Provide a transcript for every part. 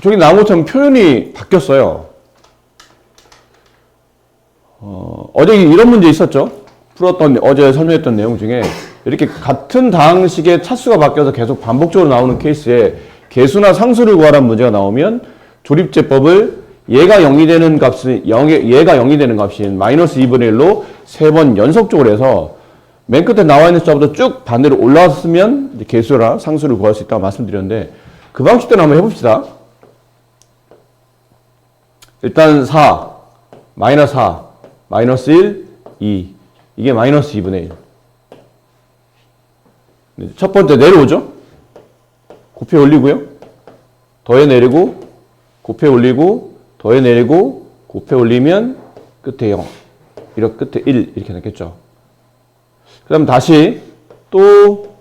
저기 나온 것처럼 표현이 바뀌었어요. 어제 이런 문제 있었죠? 어제 설명했던 내용 중에 이렇게 같은 방식의 차수가 바뀌어서 계속 반복적으로 나오는 케이스에 개수나 상수를 구하라는 문제가 나오면 조립제법을 얘가 0이 되는 값인 마이너스 2분의 1로 3번 연속적으로 해서 맨 끝에 나와 있는 숫자부터 쭉 반대로 올라왔으면 개수나 상수를 구할 수 있다고 말씀드렸는데 그 방식대로 한번 해봅시다. 일단 4, 마이너스 4, 마이너스 1, 2 이게 마이너스 2분의 1. 첫 번째 내려오죠? 곱해 올리고요. 더해 내리고 곱해 올리고 더해 내리고 곱해 올리면 끝에 0 이렇게 끝에 1 이렇게 넣겠죠. 그 다음 다시 또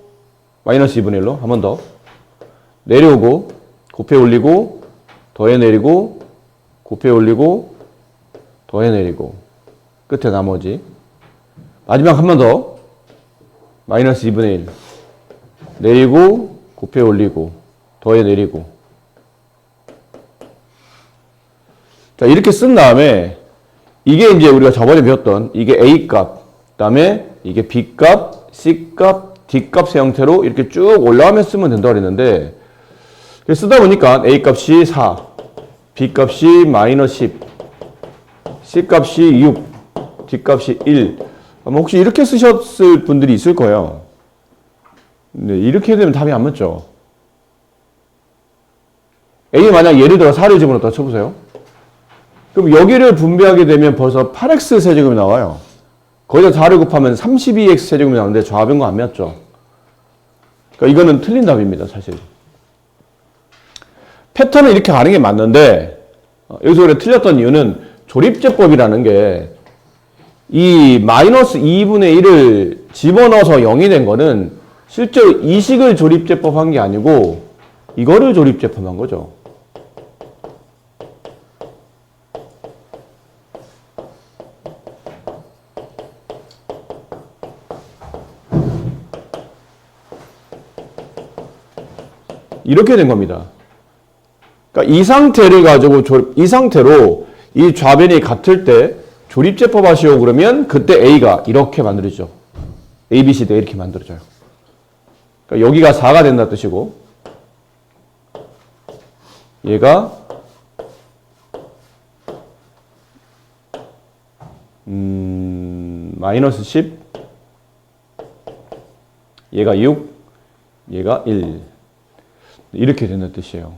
마이너스 2분의 1로 한 번 더 내려오고 곱해 올리고 더해 내리고 곱해 올리고 더해 내리고 끝에 나머지 마지막 한 번 더 마이너스 2분의 1 내리고 곱해 올리고 더해 내리고 자 이렇게 쓴 다음에 이게 이제 우리가 저번에 배웠던 이게 A값 그 다음에 이게 B값, C값, D값의 형태로 이렇게 쭉 올라가면 쓰면 된다고 그랬는데 쓰다 보니까 A값이 4 B값이 마이너스 10 C값이 6 D값이 1 아마 혹시 이렇게 쓰셨을 분들이 있을 거예요. 네, 이렇게 되면 답이 안 맞죠. A 만약 예를 들어 4를 집어넣었다 쳐보세요. 그럼 여기를 분배하게 되면 벌써 8x 세제곱이 나와요. 거기다 4를 곱하면 32x 세제곱이 나오는데 좌변과 안 맞죠. 그러니까 이거는 틀린 답입니다, 사실. 패턴은 이렇게 가는 게 맞는데 여기서 그래 틀렸던 이유는 조립제법이라는 게 이 마이너스 2분의 1을 집어넣어서 0이 된 거는 실제로 이 식을 조립제법 한 게 아니고 이거를 조립제법 한 거죠. 이렇게 된 겁니다. 그러니까 이 상태를 가지고 이 상태로 이 좌변이 같을 때 조립제법 하시오 그러면 그때 A가 이렇게 만들어지죠. A, B, C, D 이렇게 만들어져요. 그러니까 여기가 4가 된다 뜻이고 얘가 마이너스 10 얘가 6 얘가 1 이렇게 된다는 뜻이에요.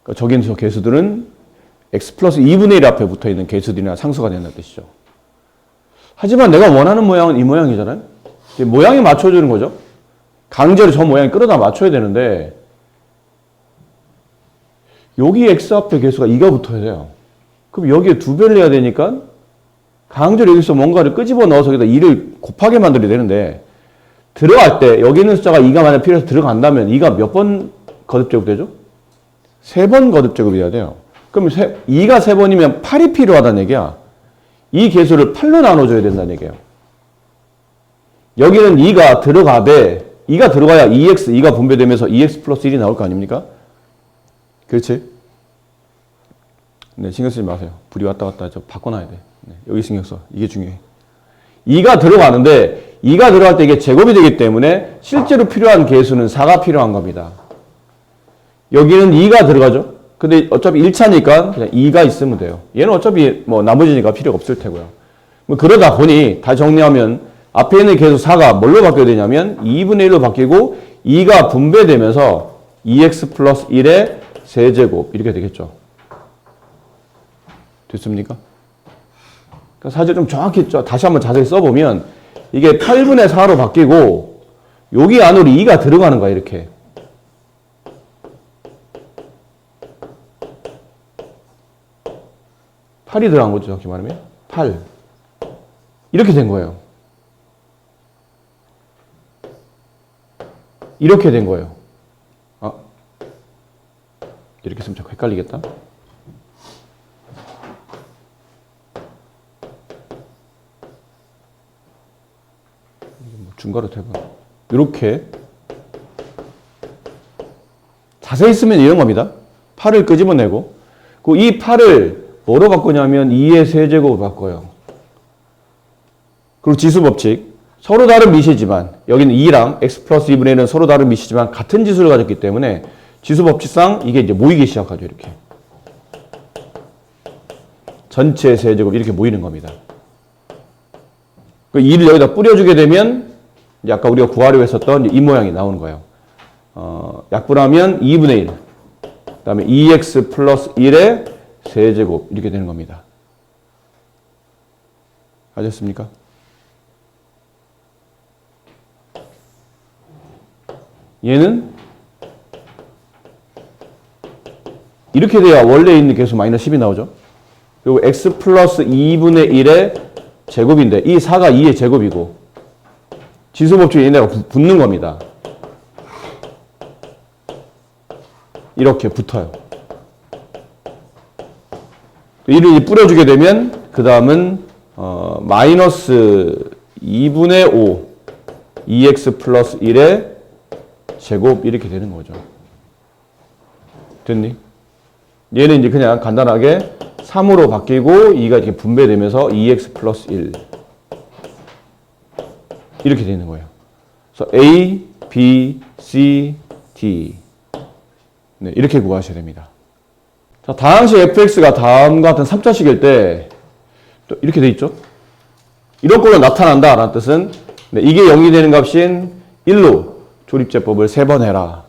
그러니까 저긴 저 개수들은 x 플러스 2분의 1 앞에 붙어있는 개수들이나 상수가 된다는 뜻이죠. 하지만 내가 원하는 모양은 이 모양이잖아요. 모양이 맞춰주는 거죠. 강제로 저 모양이 끌어다 맞춰야 되는데 여기 x 앞에 개수가 2가 붙어야 돼요. 그럼 여기에 2배를 내야 되니까 강제로 여기서 뭔가를 끄집어 넣어서 여기다 2를 곱하게 만들어야 되는데 들어갈 때 여기 있는 숫자가 2가 만약 필요해서 들어간다면 2가 몇 번 거듭제곱 되죠? 3번 거듭제곱이 돼야 돼요. 그럼 2가 3번이면 8이 필요하다는 얘기야. 이 개수를 8로 나눠줘야 된다는 얘기예요. 여기는 2가 들어가되 2가 들어가야 2가 분배되면서 2x 플러스 1이 나올 거 아닙니까? 그렇지? 네, 신경 쓰지 마세요. 불이 왔다 갔다 저 바꿔놔야 돼. 네, 여기 신경 써. 이게 중요해. 2가 들어가는데 2가 들어갈 때 이게 제곱이 되기 때문에 실제로 필요한 개수는 4가 필요한 겁니다. 여기는 2가 들어가죠. 근데 어차피 1차니까 그냥 2가 있으면 돼요. 얘는 어차피 뭐 나머지니까 필요가 없을 테고요. 뭐 그러다 보니 다 정리하면 앞에 있는 개수 4가 뭘로 바뀌어야 되냐면 2분의 1로 바뀌고 2가 분배되면서 2x 플러스 1의 세제곱 이렇게 되겠죠. 됐습니까? 그러니까 사실 좀 정확히 다시 한번 자세히 써보면 이게 8분의 4로 바뀌고 여기 안으로 2가 들어가는 거야 이렇게. 8이 들어간 거죠. 정확히 말하면 8 이렇게 된 거예요. 이렇게 된 거예요. 아, 이렇게 쓰면 자꾸 헷갈리겠다. 뭐 중괄호 대박. 이렇게 자세히 쓰면 이런 겁니다. 8을 끄집어내고 이 8을 뭐로 바꾸냐면 2의 세제곱으로 바꿔요. 그리고 지수법칙. 서로 다른 미시지만 여기는 2랑 x 플러스 2분의 1은 서로 다른 미시지만 같은 지수를 가졌기 때문에 지수법칙상 이게 이제 모이기 시작하죠. 이렇게. 전체 세제곱 이렇게 모이는 겁니다. 그 2를 여기다 뿌려주게 되면 이제 아까 우리가 구하려고 했었던 이 모양이 나오는 거예요. 약분하면 2분의 1. 그 다음에 2x 플러스 1의 세제곱 이렇게 되는 겁니다. 아셨습니까? 얘는 이렇게 돼야 원래 있는 계수 마이너스 10이 나오죠. 그리고 x 플러스 2분의 1의 제곱인데 이 4가 2의 제곱이고 지수법칙에 얘네가 붙는 겁니다. 이렇게 붙어요. 1을 뿌려주게 되면 그 다음은 마이너스 2분의 5 2x 플러스 1의 제곱 이렇게 되는 거죠. 됐니? 얘는 이제 그냥 간단하게 3으로 바뀌고 2가 이렇게 분배되면서 2x 플러스 1 이렇게 되는 거예요. 그래서 A, B, C, D 네, 이렇게 구하셔야 됩니다. 자, 다항식 fx가 다음과 같은 3차식일 때 또 이렇게 돼 있죠. 이런 걸로 나타난다 라는 뜻은 네, 이게 0이 되는 값인 1로 조립제법을 3번 해라.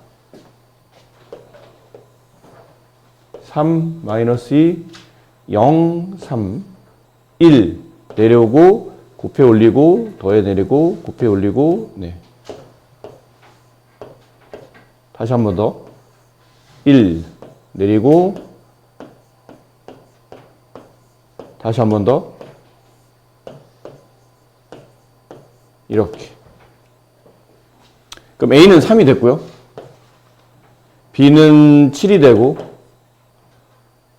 3, 마이너스 2, 0, 3, 1 내려오고 곱해 올리고 더해 내리고 곱해 올리고 네. 다시 한 번 더 1 내리고 다시 한 번 더 이렇게. 그럼 A는 3이 됐고요. B는 7이 되고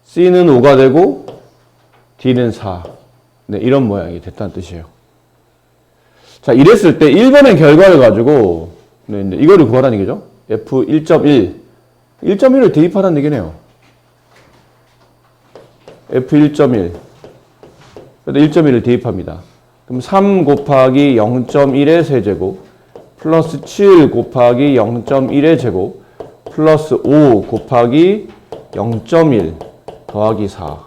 C는 5가 되고 D는 4. 네, 이런 모양이 됐다는 뜻이에요. 자, 이랬을 때 1번의 결과를 가지고 네, 이거를 구하라는 얘기죠. F 1.1. 1.1을 대입하라는 얘기네요. F 1.1. 1.1을 대입합니다. 그럼 3 곱하기 0.1의 세제곱 플러스 7 곱하기 0.1의 제곱 플러스 5 곱하기 0.1 더하기 4.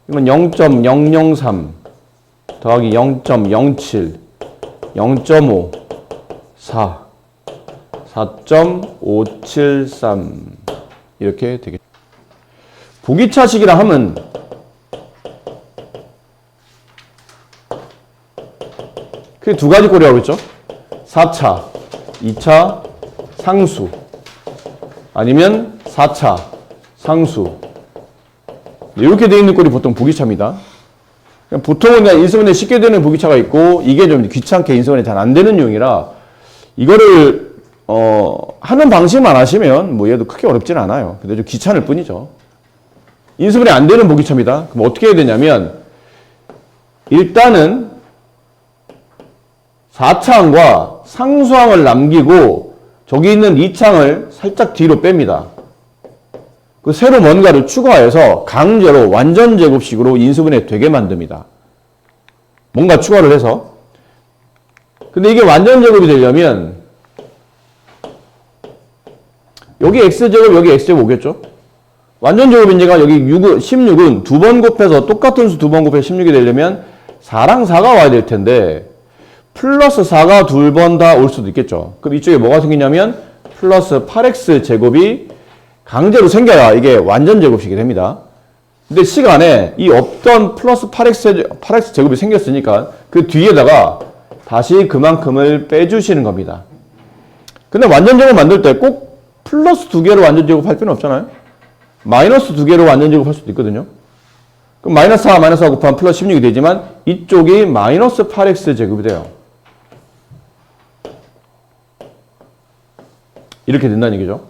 이건 0.003 더하기 0.07 0.5 4 4.573 이렇게 되겠죠. 부기차식이라 하면 그게 두 가지 꼴이라고 했죠. 4차, 2차, 상수 아니면 4차, 상수 이렇게 되어 있는 꼴이 보통 부기차입니다. 보통은 그냥 인수분해 쉽게 되는 부기차가 있고 이게 좀 귀찮게 인수분해 잘 안 되는 용이라 이거를 하는 방식만 하시면 뭐 얘도 크게 어렵지는 않아요. 근데 좀 귀찮을 뿐이죠. 인수분해 안 되는 부기차입니다. 그럼 어떻게 해야 되냐면 일단은 4차항과 상수항을 남기고 저기 있는 2차항을 살짝 뒤로 뺍니다. 그 새로 뭔가를 추가해서 강제로 완전 제곱식으로 인수분해 되게 만듭니다. 뭔가 추가를 해서. 근데 이게 완전 제곱이 되려면 여기 x제곱 여기 x제곱 오겠죠? 완전 제곱인제가 여기 16은 두 번 곱해서 똑같은 수 두 번 곱해서 16이 되려면 4랑 4가 와야 될 텐데 플러스 4가 두 번 다 올 수도 있겠죠. 그럼 이쪽에 뭐가 생기냐면 플러스 8x 제곱이 강제로 생겨야 이게 완전 제곱식이 됩니다. 근데 시간에 이 없던 플러스 8x 제곱이 생겼으니까 그 뒤에다가 다시 그만큼을 빼주시는 겁니다. 근데 완전 제곱 만들 때 꼭 플러스 2개로 완전 제곱할 필요는 없잖아요. 마이너스 2개로 완전 제곱할 수도 있거든요. 그럼 마이너스 4, 마이너스 4 곱하면 플러스 16이 되지만 이쪽이 마이너스 8x 제곱이 돼요. 이렇게 된다는 얘기죠.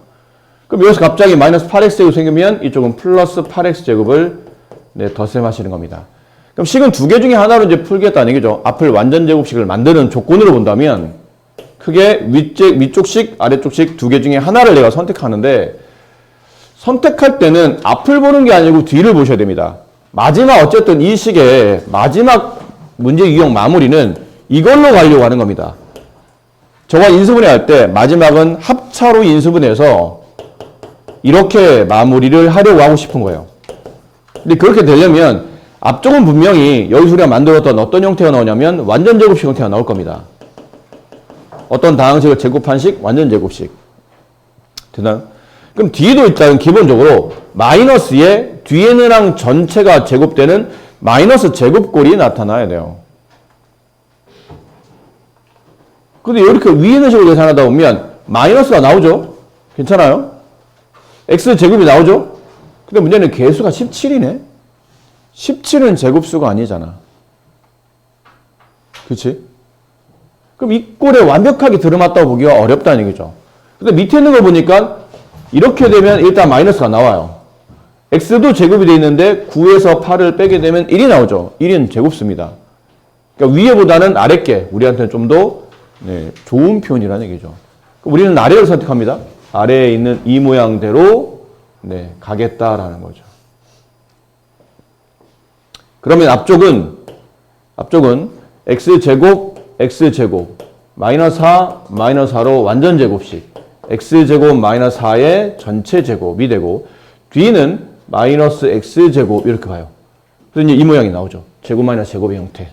그럼 여기서 갑자기 마이너스 8x 제곱이 생기면 이쪽은 플러스 8x 제곱을 덧셈하시는 겁니다. 그럼 식은 두 개 중에 하나로 이제 풀겠다는 얘기죠. 앞을 완전 제곱식을 만드는 조건으로 본다면 크게 위쪽식, 아래쪽식 두 개 중에 하나를 내가 선택하는데 선택할 때는 앞을 보는 게 아니고 뒤를 보셔야 됩니다. 마지막 어쨌든 이 식의 마지막 문제 유형 마무리는 이걸로 가려고 하는 겁니다. 저가 인수분해 할 때 마지막은 합차로 인수분해해서 이렇게 마무리를 하려고 하고 싶은 거예요. 근데 그렇게 되려면 앞쪽은 분명히 여기서 우리가 만들었던 어떤 형태가 나오냐면 완전 제곱식 형태가 나올 겁니다. 어떤 다항식을 제곱한 식, 완전 제곱식. 되나요? 그럼 뒤에도 일단 기본적으로 마이너스에 뒤에는 항 전체가 제곱되는 마이너스 제곱꼴이 나타나야 돼요. 근데 이렇게 위에 있는 식으로 계산하다 보면 마이너스가 나오죠? 괜찮아요? x제곱이 나오죠? 근데 문제는 개수가 17이네? 17은 제곱수가 아니잖아. 그치? 그럼 이 꼴에 완벽하게 들어맞다고 보기가 어렵다는 얘기죠. 근데 밑에 있는 거 보니까 이렇게 되면 일단 마이너스가 나와요. x도 제곱이 돼 있는데 9에서 8을 빼게 되면 1이 나오죠. 1은 제곱수입니다. 그러니까 위에보다는 아랫게 우리한테는 좀 더 좋은 표현이라는 얘기죠. 우리는 아래를 선택합니다. 아래에 있는 이 모양대로 가겠다라는 거죠. 그러면 앞쪽은 x제곱 마이너스 4 마이너스 4로 완전 제곱식 x제곱 마이너스 4의 전체 제곱이 되고 뒤는 마이너스 x제곱 이렇게 봐요. 그래서 이제 이 모양이 나오죠. 제곱 마이너스 제곱의 형태.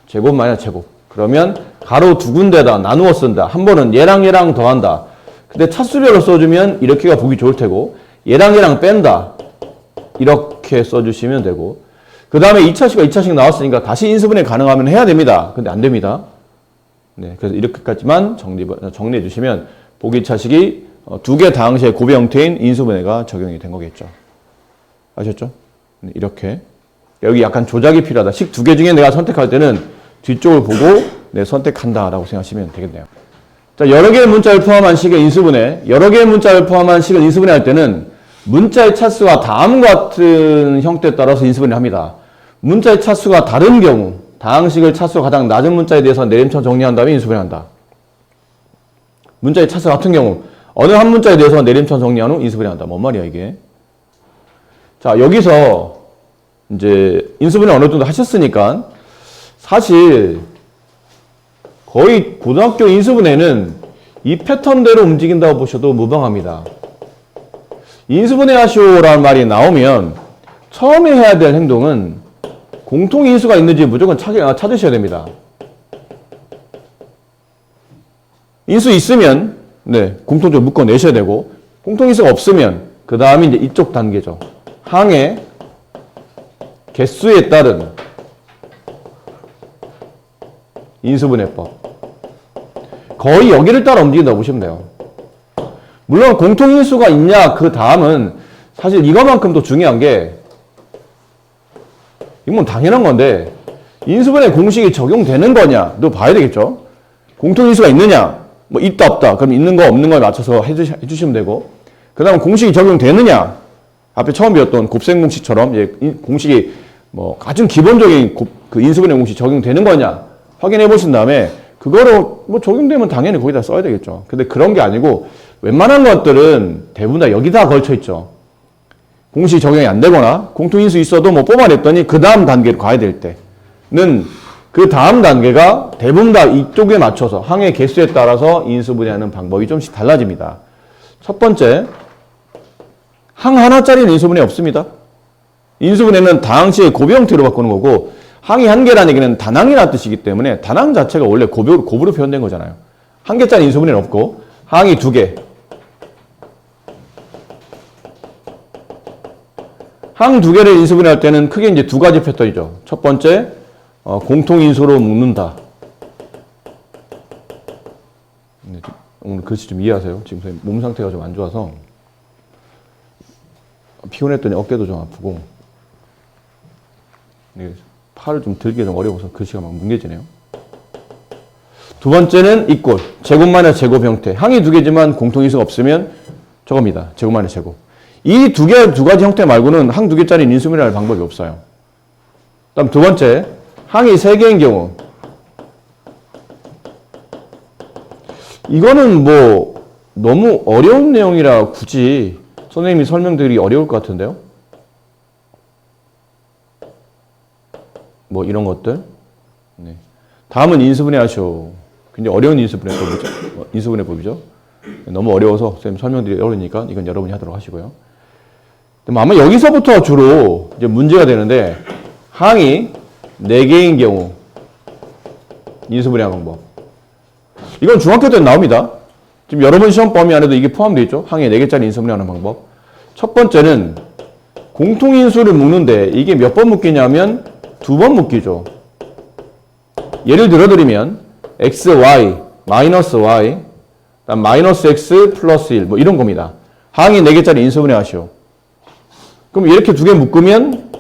제곱 마이너스 제곱. 그러면 가로 두 군데다 나누어 쓴다. 한 번은 얘랑 얘랑 더한다. 근데 차수별로 써주면 이렇게가 보기 좋을 테고 얘랑 얘랑 뺀다. 이렇게 써주시면 되고 그 다음에 2차식과 2차식 나왔으니까 다시 인수분해 가능하면 해야 됩니다. 근데 안 됩니다. 그래서 이렇게까지만 정리해 주시면 보기 차식이 두 개 다항식의 곱의 형태인 인수분해가 적용이 된 거겠죠. 아셨죠? 이렇게 여기 약간 조작이 필요하다. 식 두 개 중에 내가 선택할 때는 뒤쪽을 보고 선택한다라고 생각하시면 되겠네요. 자, 여러 개의 문자를 포함한 식의 인수분해, 여러 개의 문자를 포함한 식을 인수분해 할 때는 문자의 차수가 다음과 같은 형태에 따라서 인수분해를 합니다. 문자의 차수가 다른 경우, 다항식을 차수가 가장 낮은 문자에 대해서 내림차 정리한 다음에 인수분해한다. 문자의 차수가 같은 경우, 어느 한 문자에 대해서 내림차 정리한 후 인수분해한다. 뭔 말이야, 이게? 자, 여기서 이제 인수분해 어느 정도 하셨으니까 사실 거의 고등학교 인수분해는 이 패턴대로 움직인다고 보셔도 무방합니다. 인수분해 하시오라는 말이 나오면 처음에 해야 될 행동은 공통인수가 있는지 무조건 찾으셔야 됩니다. 인수 있으면 공통적으로 묶어내셔야 되고 공통인수가 없으면 그 다음에 이제 이쪽 단계죠. 항의 개수에 따른 인수분해법. 거의 여기를 따라 움직인다고 보시면 돼요. 물론 공통인수가 있냐 그 다음은 사실 이거만큼 더 중요한 게 이건 당연한 건데 인수분해 공식이 적용되는 거냐도 봐야 되겠죠. 공통인수가 있느냐 뭐 있다 없다 그럼 있는 거 없는 거에 맞춰서 해주시면 되고 그 다음 공식이 적용되느냐 앞에 처음 배웠던 곱셈 공식처럼 공식이 뭐 가장 기본적인 그 인수분해 공식이 적용되는 거냐 확인해 보신 다음에 그거로 뭐 적용되면 당연히 거기다 써야 되겠죠. 근데 그런 게 아니고 웬만한 것들은 대부분 다 여기다 걸쳐 있죠. 공식이 적용이 안 되거나 공통인수 있어도 뭐 뽑아냈더니 그 다음 단계로 가야 될 때는 그 다음 단계가 대부분 다 이쪽에 맞춰서 항의 개수에 따라서 인수분해하는 방법이 좀씩 달라집니다. 첫 번째, 항 하나짜리는 인수분해 없습니다. 인수분해는 다항식의 곱의 형태로 바꾸는 거고 항이 한 개라는 얘기는 단항이라는 뜻이기 때문에 단항 자체가 원래 곱으로 표현된 거잖아요. 한 개짜리 인수분해는 없고 항이 두 개. 항 두 개를 인수분해할 때는 크게 이제 두 가지 패턴이죠. 첫 번째, 공통인수로 묶는다. 오늘 글씨 좀 이해하세요. 지금 몸 상태가 좀 안 좋아서 피곤했더니 어깨도 좀 아프고 팔을 좀 들기 좀 어려워서 글씨가 막 뭉개지네요. 두 번째는 이꼴, 제곱 마이너스 제곱 형태. 항이 두 개지만 공통인수가 없으면 저겁니다. 제곱 마이너스 제곱. 이 두 가지 형태 말고는 항 두 개짜리 인수분해할 방법이 없어요. 다음 두 번째, 항이 세 개인 경우. 이거는 뭐 너무 어려운 내용이라 굳이 선생님이 설명드리기 어려울 것 같은데요. 뭐 이런 것들. 네. 다음은 인수분해 하쇼. 굉장히 어려운 인수분해 법이죠. 인수분해 법이죠. 너무 어려워서 선생님 설명드리기 어려우니까 이건 여러분이 하도록 하시고요. 아마 여기서부터 주로 이제 문제가 되는데 항이 4개인 경우 인수분해 방법. 이건 중학교 때 나옵니다. 지금 여러분 시험 범위 안에도 이게 포함되어 있죠. 항의 4개짜리 인수분해하는 방법. 첫 번째는 공통인수를 묶는데 이게 몇 번 묶이냐면 2번 묶이죠. 예를 들어드리면 x, y, 마이너스 y, 마이너스 x 플러스 1 뭐 이런 겁니다. 항의 4개짜리 인수분해 하시오. 그럼 이렇게 2개 묶으면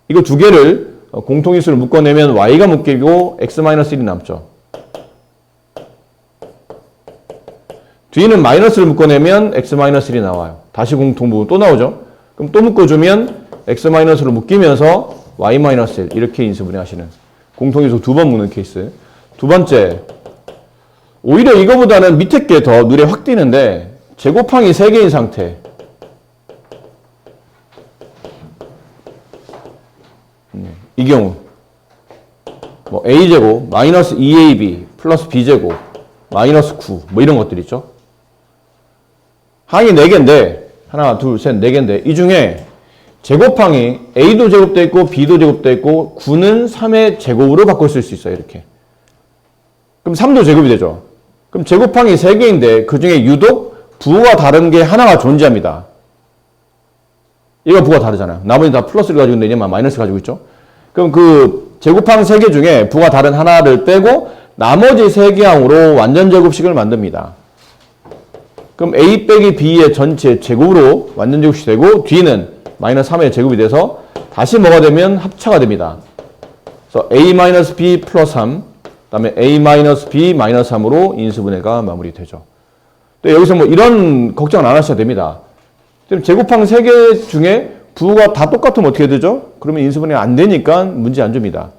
이거 2개를 공통인수를 묶어내면 y가 묶이고 x-1이 남죠. 뒤는 마이너스를 묶어내면 x-1이 나와요. 다시 공통부분 또 나오죠. 그럼 또 묶어주면 x-를 묶이면서 y-1 이렇게 인수분해 하시는 공통인수 2번 묶는 케이스. 두 번째, 오히려 이거보다는 밑에 게 더 눈에 확 띄는데 제곱항이 3개인 상태. 이 경우 뭐 a제곱 마이너스 2ab 플러스 b제곱 마이너스 9 뭐 이런 것들 있죠. 항이 4개인데 하나 둘 셋 4개인데 이 중에 제곱항이 a도 제곱되어 있고 b도 제곱되어 있고 9는 3의 제곱으로 바꿔 쓸 수 있어요. 이렇게. 그럼 3도 제곱이 되죠. 그럼 제곱항이 3개인데 그 중에 유독 부호가 다른 게 하나가 존재합니다. 얘가 부호가 다르잖아요. 나머지 다 플러스를 가지고 있는데 얘만 마이너스 가지고 있죠. 그럼 그 제곱항 3개 중에 부호가 다른 하나를 빼고 나머지 3개 항으로 완전 제곱식을 만듭니다. 그럼 a 빼기 b의 전체 제곱으로 완전 제곱식이 되고 뒤는 마이너스 3의 제곱이 돼서 다시 뭐가 되면 합차가 됩니다. 그래서 a-b 플러스 3 그다음에 a-b 마이너스 3으로 인수분해가 마무리되죠. 또 여기서 뭐 이런 걱정은 안 하셔도 됩니다. 제곱항 3개 중에 부호가 다 똑같으면 어떻게 되죠? 그러면 인수분해가 안 되니까 문제 안 줍니다.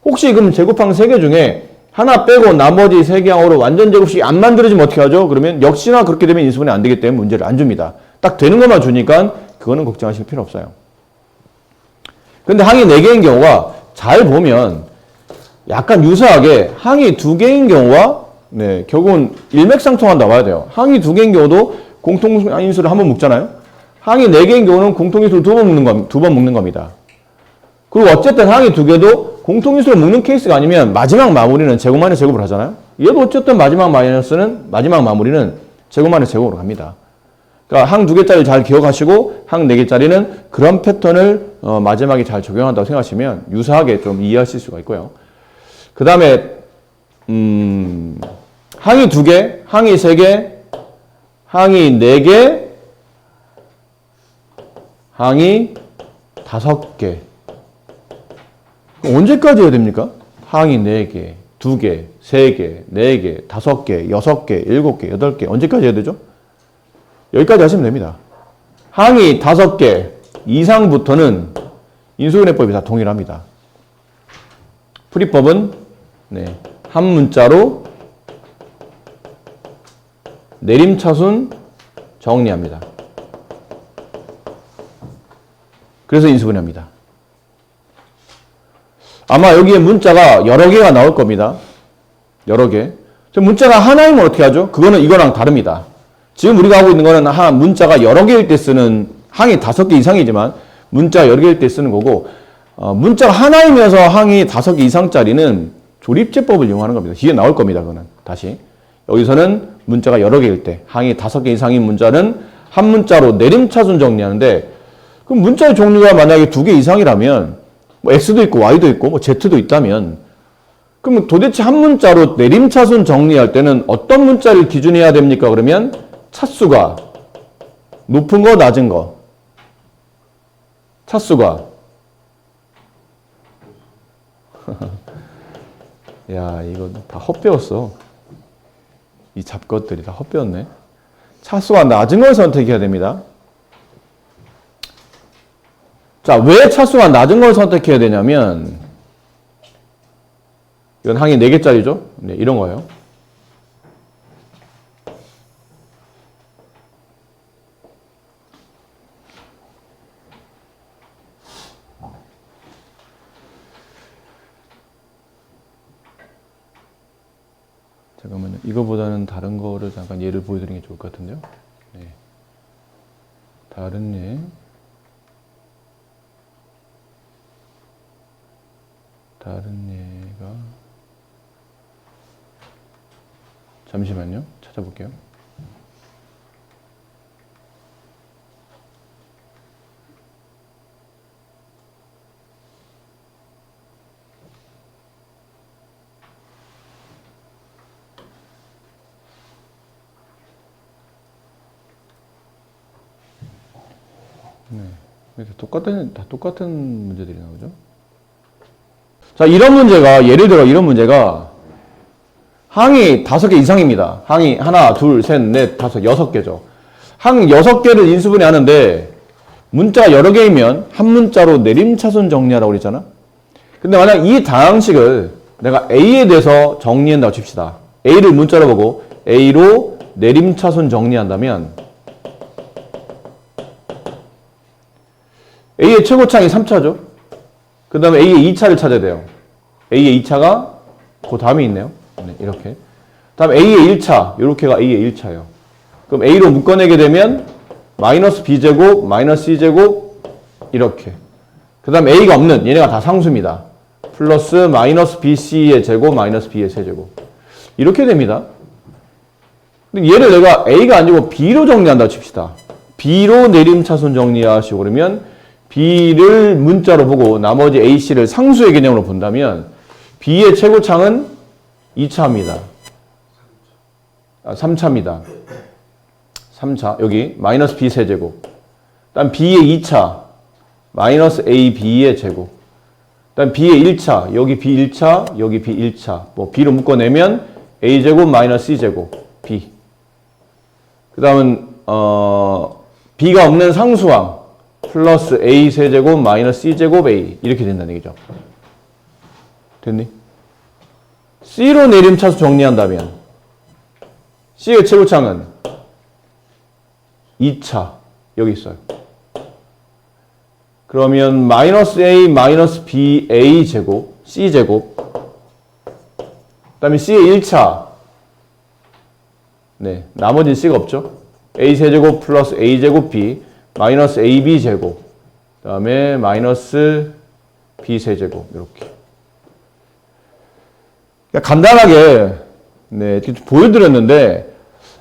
혹시 그럼 제곱항 3개 중에 하나 빼고 나머지 3개 항으로 완전 제곱식이 안 만들어지면 어떻게 하죠? 그러면 역시나 그렇게 되면 인수분해 안 되기 때문에 문제를 안 줍니다. 딱 되는 것만 주니까 그거는 걱정하실 필요 없어요. 근데 항이 4개인 경우가 잘 보면 약간 유사하게 항이 2개인 경우와 결국은 일맥상통한다 봐야 돼요. 항이 2개인 경우도 공통인수를 한번 묶잖아요. 항이 4개인 경우는 공통인수를 2번 묶는 겁니다. 그리고 어쨌든 항이 2개도 공통인수를 묶는 케이스가 아니면 마지막 마무리는 제곱만의 제곱을 하잖아요. 얘도 어쨌든 마지막 마무리는 제곱만의 제곱으로 갑니다. 그러니까 항 2개짜리 잘 기억하시고 항 4개짜리는 그런 패턴을 마지막에 잘 적용한다고 생각하시면 유사하게 좀 이해하실 수가 있고요. 그 다음에 항이 2개, 항이 3개, 항이 4개, 항이 5개. 언제까지 해야 됩니까? 항이 4개, 2개, 3개, 4개, 5개, 6개, 7개, 8개. 언제까지 해야 되죠? 여기까지 하시면 됩니다. 항이 5개 이상부터는 인수분해법이 다 동일합니다. 풀이법은 한 문자로 내림차순 정리합니다. 그래서 인수분해합니다. 아마 여기에 문자가 여러 개가 나올 겁니다. 여러 개. 문자가 하나이면 어떻게 하죠? 그거는 이거랑 다릅니다. 지금 우리가 하고 있는 거는 문자가 여러 개일 때 쓰는 항이 5개 이상이지만 문자 여러 개일 때 쓰는 거고 문자가 하나이면서 항이 5개 이상짜리는 조립제법을 이용하는 겁니다. 뒤에 나올 겁니다. 그거는 다시. 여기서는 문자가 여러 개일 때 항이 5개 이상인 문자는 한 문자로 내림차순 정리하는데 그럼 문자의 종류가 만약에 2개 이상이라면 뭐 X도 있고 Y도 있고 뭐 Z도 있다면 그럼 도대체 한 문자로 내림차순 정리할 때는 어떤 문자를 기준해야 됩니까? 그러면 차수가 높은 거 낮은 거 차수가 야 이거 다 헛배웠어. 이 잡것들이 다 헛배웠네. 차수가 낮은 걸 선택해야 됩니다. 자, 왜 차수가 낮은 걸 선택해야 되냐면 이건 항이 4개짜리죠. 이런 거예요. 잠깐만요. 이거보다는 다른 거를 잠깐 예를 보여드리는 게 좋을 것 같은데요. 네. 다른 예. 다른 예가 잠시만요. 찾아볼게요. 네. 다 똑같은 문제들이 나오죠. 자, 이런 문제가, 예를 들어 이런 문제가 항이 5개 이상입니다. 항이 하나, 둘, 셋, 넷, 다섯, 6개죠. 항 6개를 인수분해 하는데 문자가 여러 개이면 한 문자로 내림차순 정리하라고 그랬잖아. 근데 만약 이 다항식을 내가 A에 대해서 정리한다고 칩시다. A를 문자로 보고 A로 내림차순 정리한다면 A의 최고차항이 3차죠. 그 다음에 A의 2차를 찾아야 돼요. A의 2차가 그 다음에 있네요. 네, 이렇게. 다음 A의 1차, 이렇게가 A의 1차예요. 그럼 A로 묶어내게 되면 마이너스 B제곱, 마이너스 C제곱 이렇게. 그 다음 A가 없는 얘네가 다 상수입니다. 플러스 마이너스 BC의 제곱, 마이너스 B의 세제곱. 이렇게 됩니다. 근데 얘를 내가 A가 아니고 B로 정리한다고 칩시다. B로 내림차순 정리하시고 그러면 B를 문자로 보고 나머지 AC를 상수의 개념으로 본다면 B의 최고차항은 2차입니다. 3차입니다. 3차 여기 마이너스 B 세제곱. 다음 B의 2차 마이너스 AB의 제곱. 다음 B의 1차 여기 B 1차 여기 B 1차 뭐 B로 묶어내면 A제곱 마이너스 C제곱 B. 그 다음은 B가 없는 상수항 플러스 A 세제곱 마이너스 C제곱 A 이렇게 된다는 얘기죠. 됐니? C로 내림차수 정리한다면 C의 최고차항은 2차 여기 있어요. 그러면 마이너스 A 마이너스 B A 제곱 C 제곱 그 다음에 C의 1차 네 나머지는 C가 없죠. A 세제곱 플러스 A 제곱 B 마이너스 AB 제곱 그 다음에 마이너스 B 세제곱 이렇게 간단하게 네, 보여드렸는데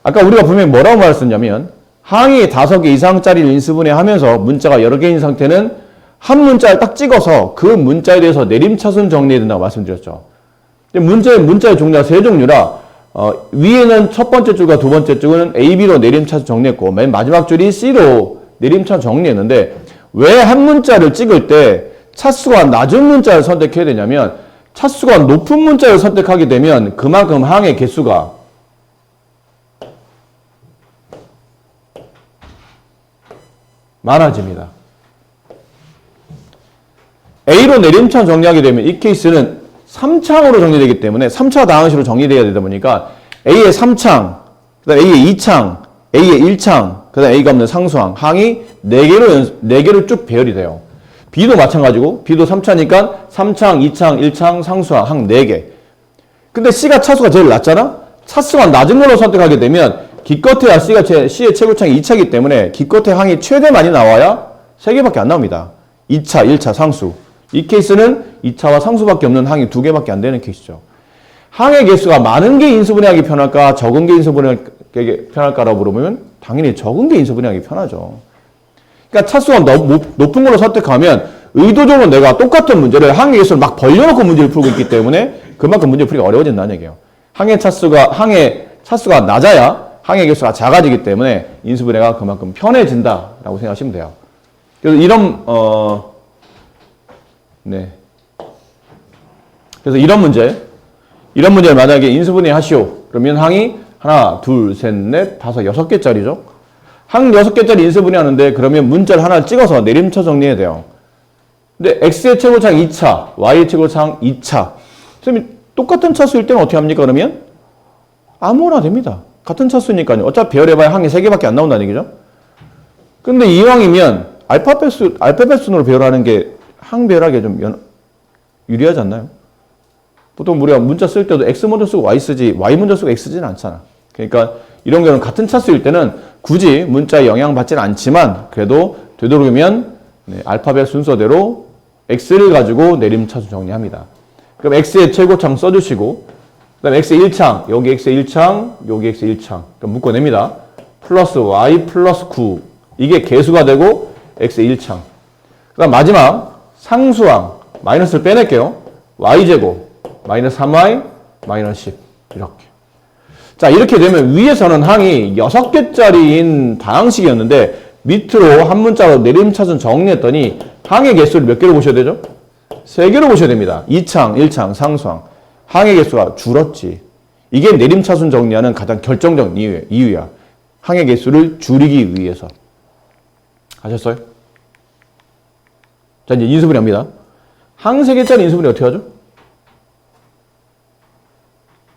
아까 우리가 분명히 뭐라고 말했었냐면 항이 5개 이상짜리를 인수분해 하면서 문자가 여러 개인 상태는 한 문자를 딱 찍어서 그 문자에 대해서 내림차순 정리해야 된다고 말씀드렸죠. 문자의 종류가 3종류라 위에는 첫 번째 줄과 두 번째 줄은 A, B로 내림차순 정리했고 맨 마지막 줄이 C로 내림차순 정리했는데 왜 한 문자를 찍을 때 차수가 낮은 문자를 선택해야 되냐면 차수가 높은 문자를 선택하게 되면 그만큼 항의 개수가 많아집니다. A로 내림차순 정리하게 되면 이 케이스는 3창으로 정리되기 때문에 3차 다항식으로 정리되어야 되다 보니까 A의 3창, 그 다음에 A의 2창, A의 1창, 그 다음에 A가 없는 상수항, 항이 4개로 쭉 배열이 돼요. B도 마찬가지고 B도 3차니까 3창, 2창, 1창, 상수항, 항 4개. 근데 C가 차수가 제일 낮잖아? 차수가 낮은 걸로 선택하게 되면 기껏해야 C의 최고차항이 2차이기 때문에 기껏해 항이 최대 많이 나와야 3개밖에 안 나옵니다. 2차, 1차, 상수. 이 케이스는 2차와 상수밖에 없는 항이 2개밖에 안 되는 케이스죠. 항의 개수가 많은 게 인수분해하기 편할까 적은 게 인수분해하기 편할까라고 물어보면 당연히 적은 게 인수분해하기 편하죠. 그러니까 차수가 높은 걸로 선택하면 의도적으로 내가 똑같은 문제를 항의 개수를 막 벌려놓고 문제를 풀고 있기 때문에 그만큼 문제 풀기가 어려워진다는 얘기예요. 항의 차수가 낮아야 항의 개수가 작아지기 때문에 인수분해가 그만큼 편해진다라고 생각하시면 돼요. 그래서 그래서 이런 문제를 만약에 인수분해 하시오. 그러면 항이 하나, 둘, 셋, 넷, 다섯, 6개짜리죠. 항 6개짜리 인수분해 하는데 그러면 문자를 하나를 찍어서 내림차 정리해야 돼요. 근데 X의 최고차항 2차, Y의 최고차항 2차. 선생님, 똑같은 차수일 때는 어떻게 합니까? 그러면 아무거나 됩니다. 같은 차수니까요. 어차피 배열해봐야 항이 3개밖에 안 나온다는 얘기죠. 근데 이왕이면 알파벳 순으로 배열하는 게 항 배열하기에 좀 유리하지 않나요? 보통 우리가 문자 쓸 때도 X 먼저 쓰고 Y 쓰지 Y 먼저 쓰고 X 쓰지는 않잖아. 그러니까 이런 경우는 같은 차수일 때는 굳이 문자에 영향받지는 않지만 그래도 되도록이면 알파벳 순서대로 X를 가지고 내림차순 정리합니다. 그럼 X의 최고창 써주시고 그 다음에 X의 1창, 여기 X의 1창, 여기 X의 1창 묶어냅니다. 플러스 Y 플러스 9 이게 개수가 되고 X의 1창. 그 다음 마지막 상수항 마이너스를 빼낼게요. Y제곱 마이너스 3Y 마이너스 10 이렇게. 자 이렇게 되면 위에서는 항이 6개짜리인 다항식이었는데 밑으로 한 문자로 내림차순 정리했더니 항의 개수를 몇 개로 보셔야 되죠? 3개로 보셔야 됩니다. 2창, 1창, 상수항. 항의 개수가 줄었지. 이게 내림차순 정리하는 가장 결정적 이유야. 항의 개수를 줄이기 위해서. 아셨어요? 자, 이제 인수분해 합니다. 항 3개짜리 인수분해 어떻게 하죠?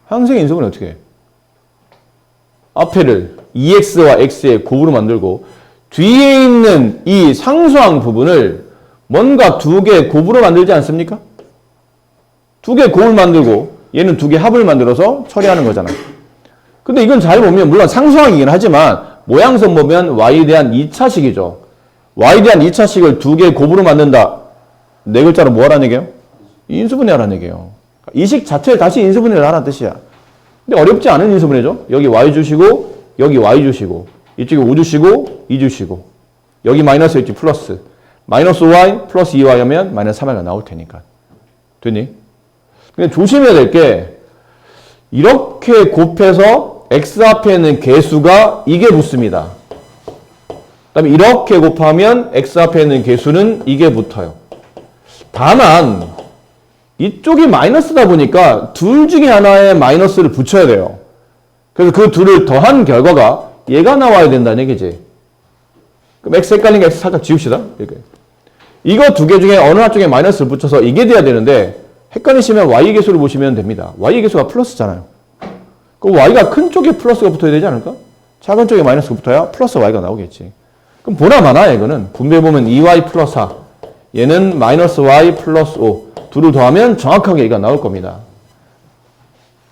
항 3개 인수분해 어떻게 해? 앞에를 2x와 x의 곱으로 만들고 뒤에 있는 이 상수항 부분을 뭔가 2개의 곱으로 만들지 않습니까? 2개의 곱을 만들고 얘는 2개의 합을 만들어서 처리하는 거잖아요. 근데 이건 잘 보면 물론 상수항이긴 하지만 모양선 보면 y에 대한 2차식이죠. y에 대한 2차식을 2개의 곱으로 만든다. 4글자로 뭐 하라는 얘기예요? 인수분해하라는 얘기예요. 이 식 자체를 다시 인수분해를 하라는 뜻이야. 근데 어렵지 않은 인수분해죠. 여기 y 주시고 여기 y 주시고 이쪽에 5 주시고 2 주시고 여기 마이너스 있지 플러스 마이너스 y 플러스 2y 하면 마이너스 3y가 나올 테니까. 됐니? 근데 조심해야 될 게 이렇게 곱해서 x 앞에 있는 개수가 이게 붙습니다. 그 다음에 이렇게 곱하면 x 앞에 있는 개수는 이게 붙어요. 다만 이쪽이 마이너스다 보니까 둘 중에 하나에 마이너스를 붙여야 돼요. 그래서 그 둘을 더한 결과가 얘가 나와야 된다는 얘기지. 그럼 x 헷갈린 게 x 살짝 지웁시다. 이렇게. 이거 2개 중에 어느 한쪽에 마이너스를 붙여서 이게 돼야 되는데 헷갈리시면 y 개수를 보시면 됩니다. y 개수가 플러스잖아요. 그럼 y가 큰 쪽에 플러스가 붙어야 되지 않을까? 작은 쪽에 마이너스가 붙어야 플러스 y가 나오겠지. 그럼 보나 마나 이거는 분배해보면 2y 플러스 4 얘는 마이너스 y 플러스 5 둘을 더하면 정확하게 얘가 나올 겁니다.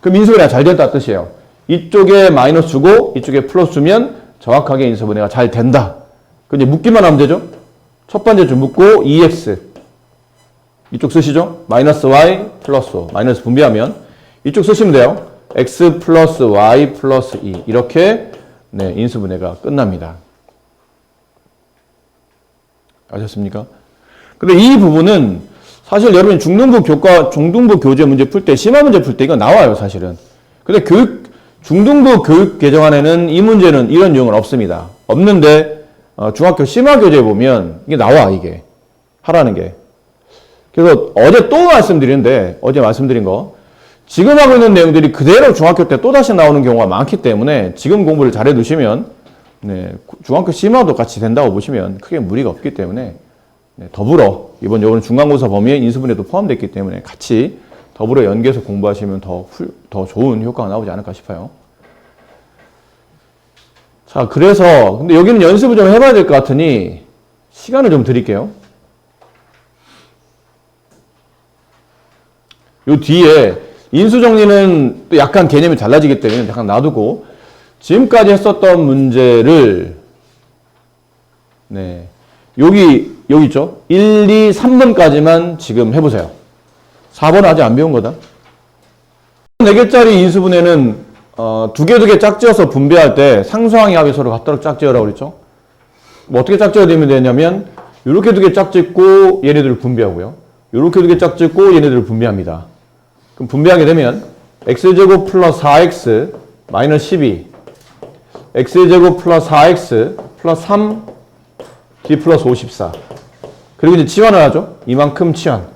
그럼 인수분해가 잘 됐다 뜻이에요. 이쪽에 마이너스 주고 이쪽에 플러스 주면 정확하게 인수분해가 잘 된다. 그럼 이제 묶기만 하면 되죠. 첫 번째 줄 묶고 2x 이쪽 쓰시죠. 마이너스 y 플러스 5 마이너스 분배하면 이쪽 쓰시면 돼요. x 플러스 y 플러스 2 이렇게 네, 인수분해가 끝납니다. 아셨습니까? 근데 이 부분은 사실 여러분 중등부 교재 문제 풀 때 심화 문제 풀 때 이거 나와요 사실은. 근데 중등부 교육 개정안에는 이 문제는 이런 유형은 없습니다. 없는데 중학교 심화 교재 보면 이게 나와 이게 하라는 게. 그래서 어제 또 말씀드리는데 어제 말씀드린 거 지금 하고 있는 내용들이 그대로 중학교 때 또다시 나오는 경우가 많기 때문에 지금 공부를 잘해 두시면 네, 중학교 심화도 같이 된다고 보시면 크게 무리가 없기 때문에 네, 더불어 이번 중간고사 범위에 인수분해도 포함됐기 때문에 같이 더불어 연계해서 공부하시면 더 좋은 효과가 나오지 않을까 싶어요. 자, 그래서 근데 여기는 연습을 좀 해봐야 될 것 같으니 시간을 좀 드릴게요. 요 뒤에 인수정리는 또 약간 개념이 달라지기 때문에 약간 놔두고 지금까지 했었던 문제를 네, 여기 있죠? 1, 2, 3번까지만 지금 해보세요. 4번은 아직 안 배운 거다. 4개짜리 인수분해는 2개 짝지어서 분배할 때 상수항의 합이 서로 같도록 짝지어라고 그랬죠? 뭐 어떻게 짝지어야 되냐면 이렇게 2개 짝짓고 얘네들을 분배하고요. 이렇게 2개 짝짓고 얘네들을 분배합니다. 그럼 분배하게 되면 x제곱 플러스 4x 마이너스 12 x제곱 플러스 4x 플러스 3 d 플러스 54 그리고 이제 치환을 하죠. 이만큼 치환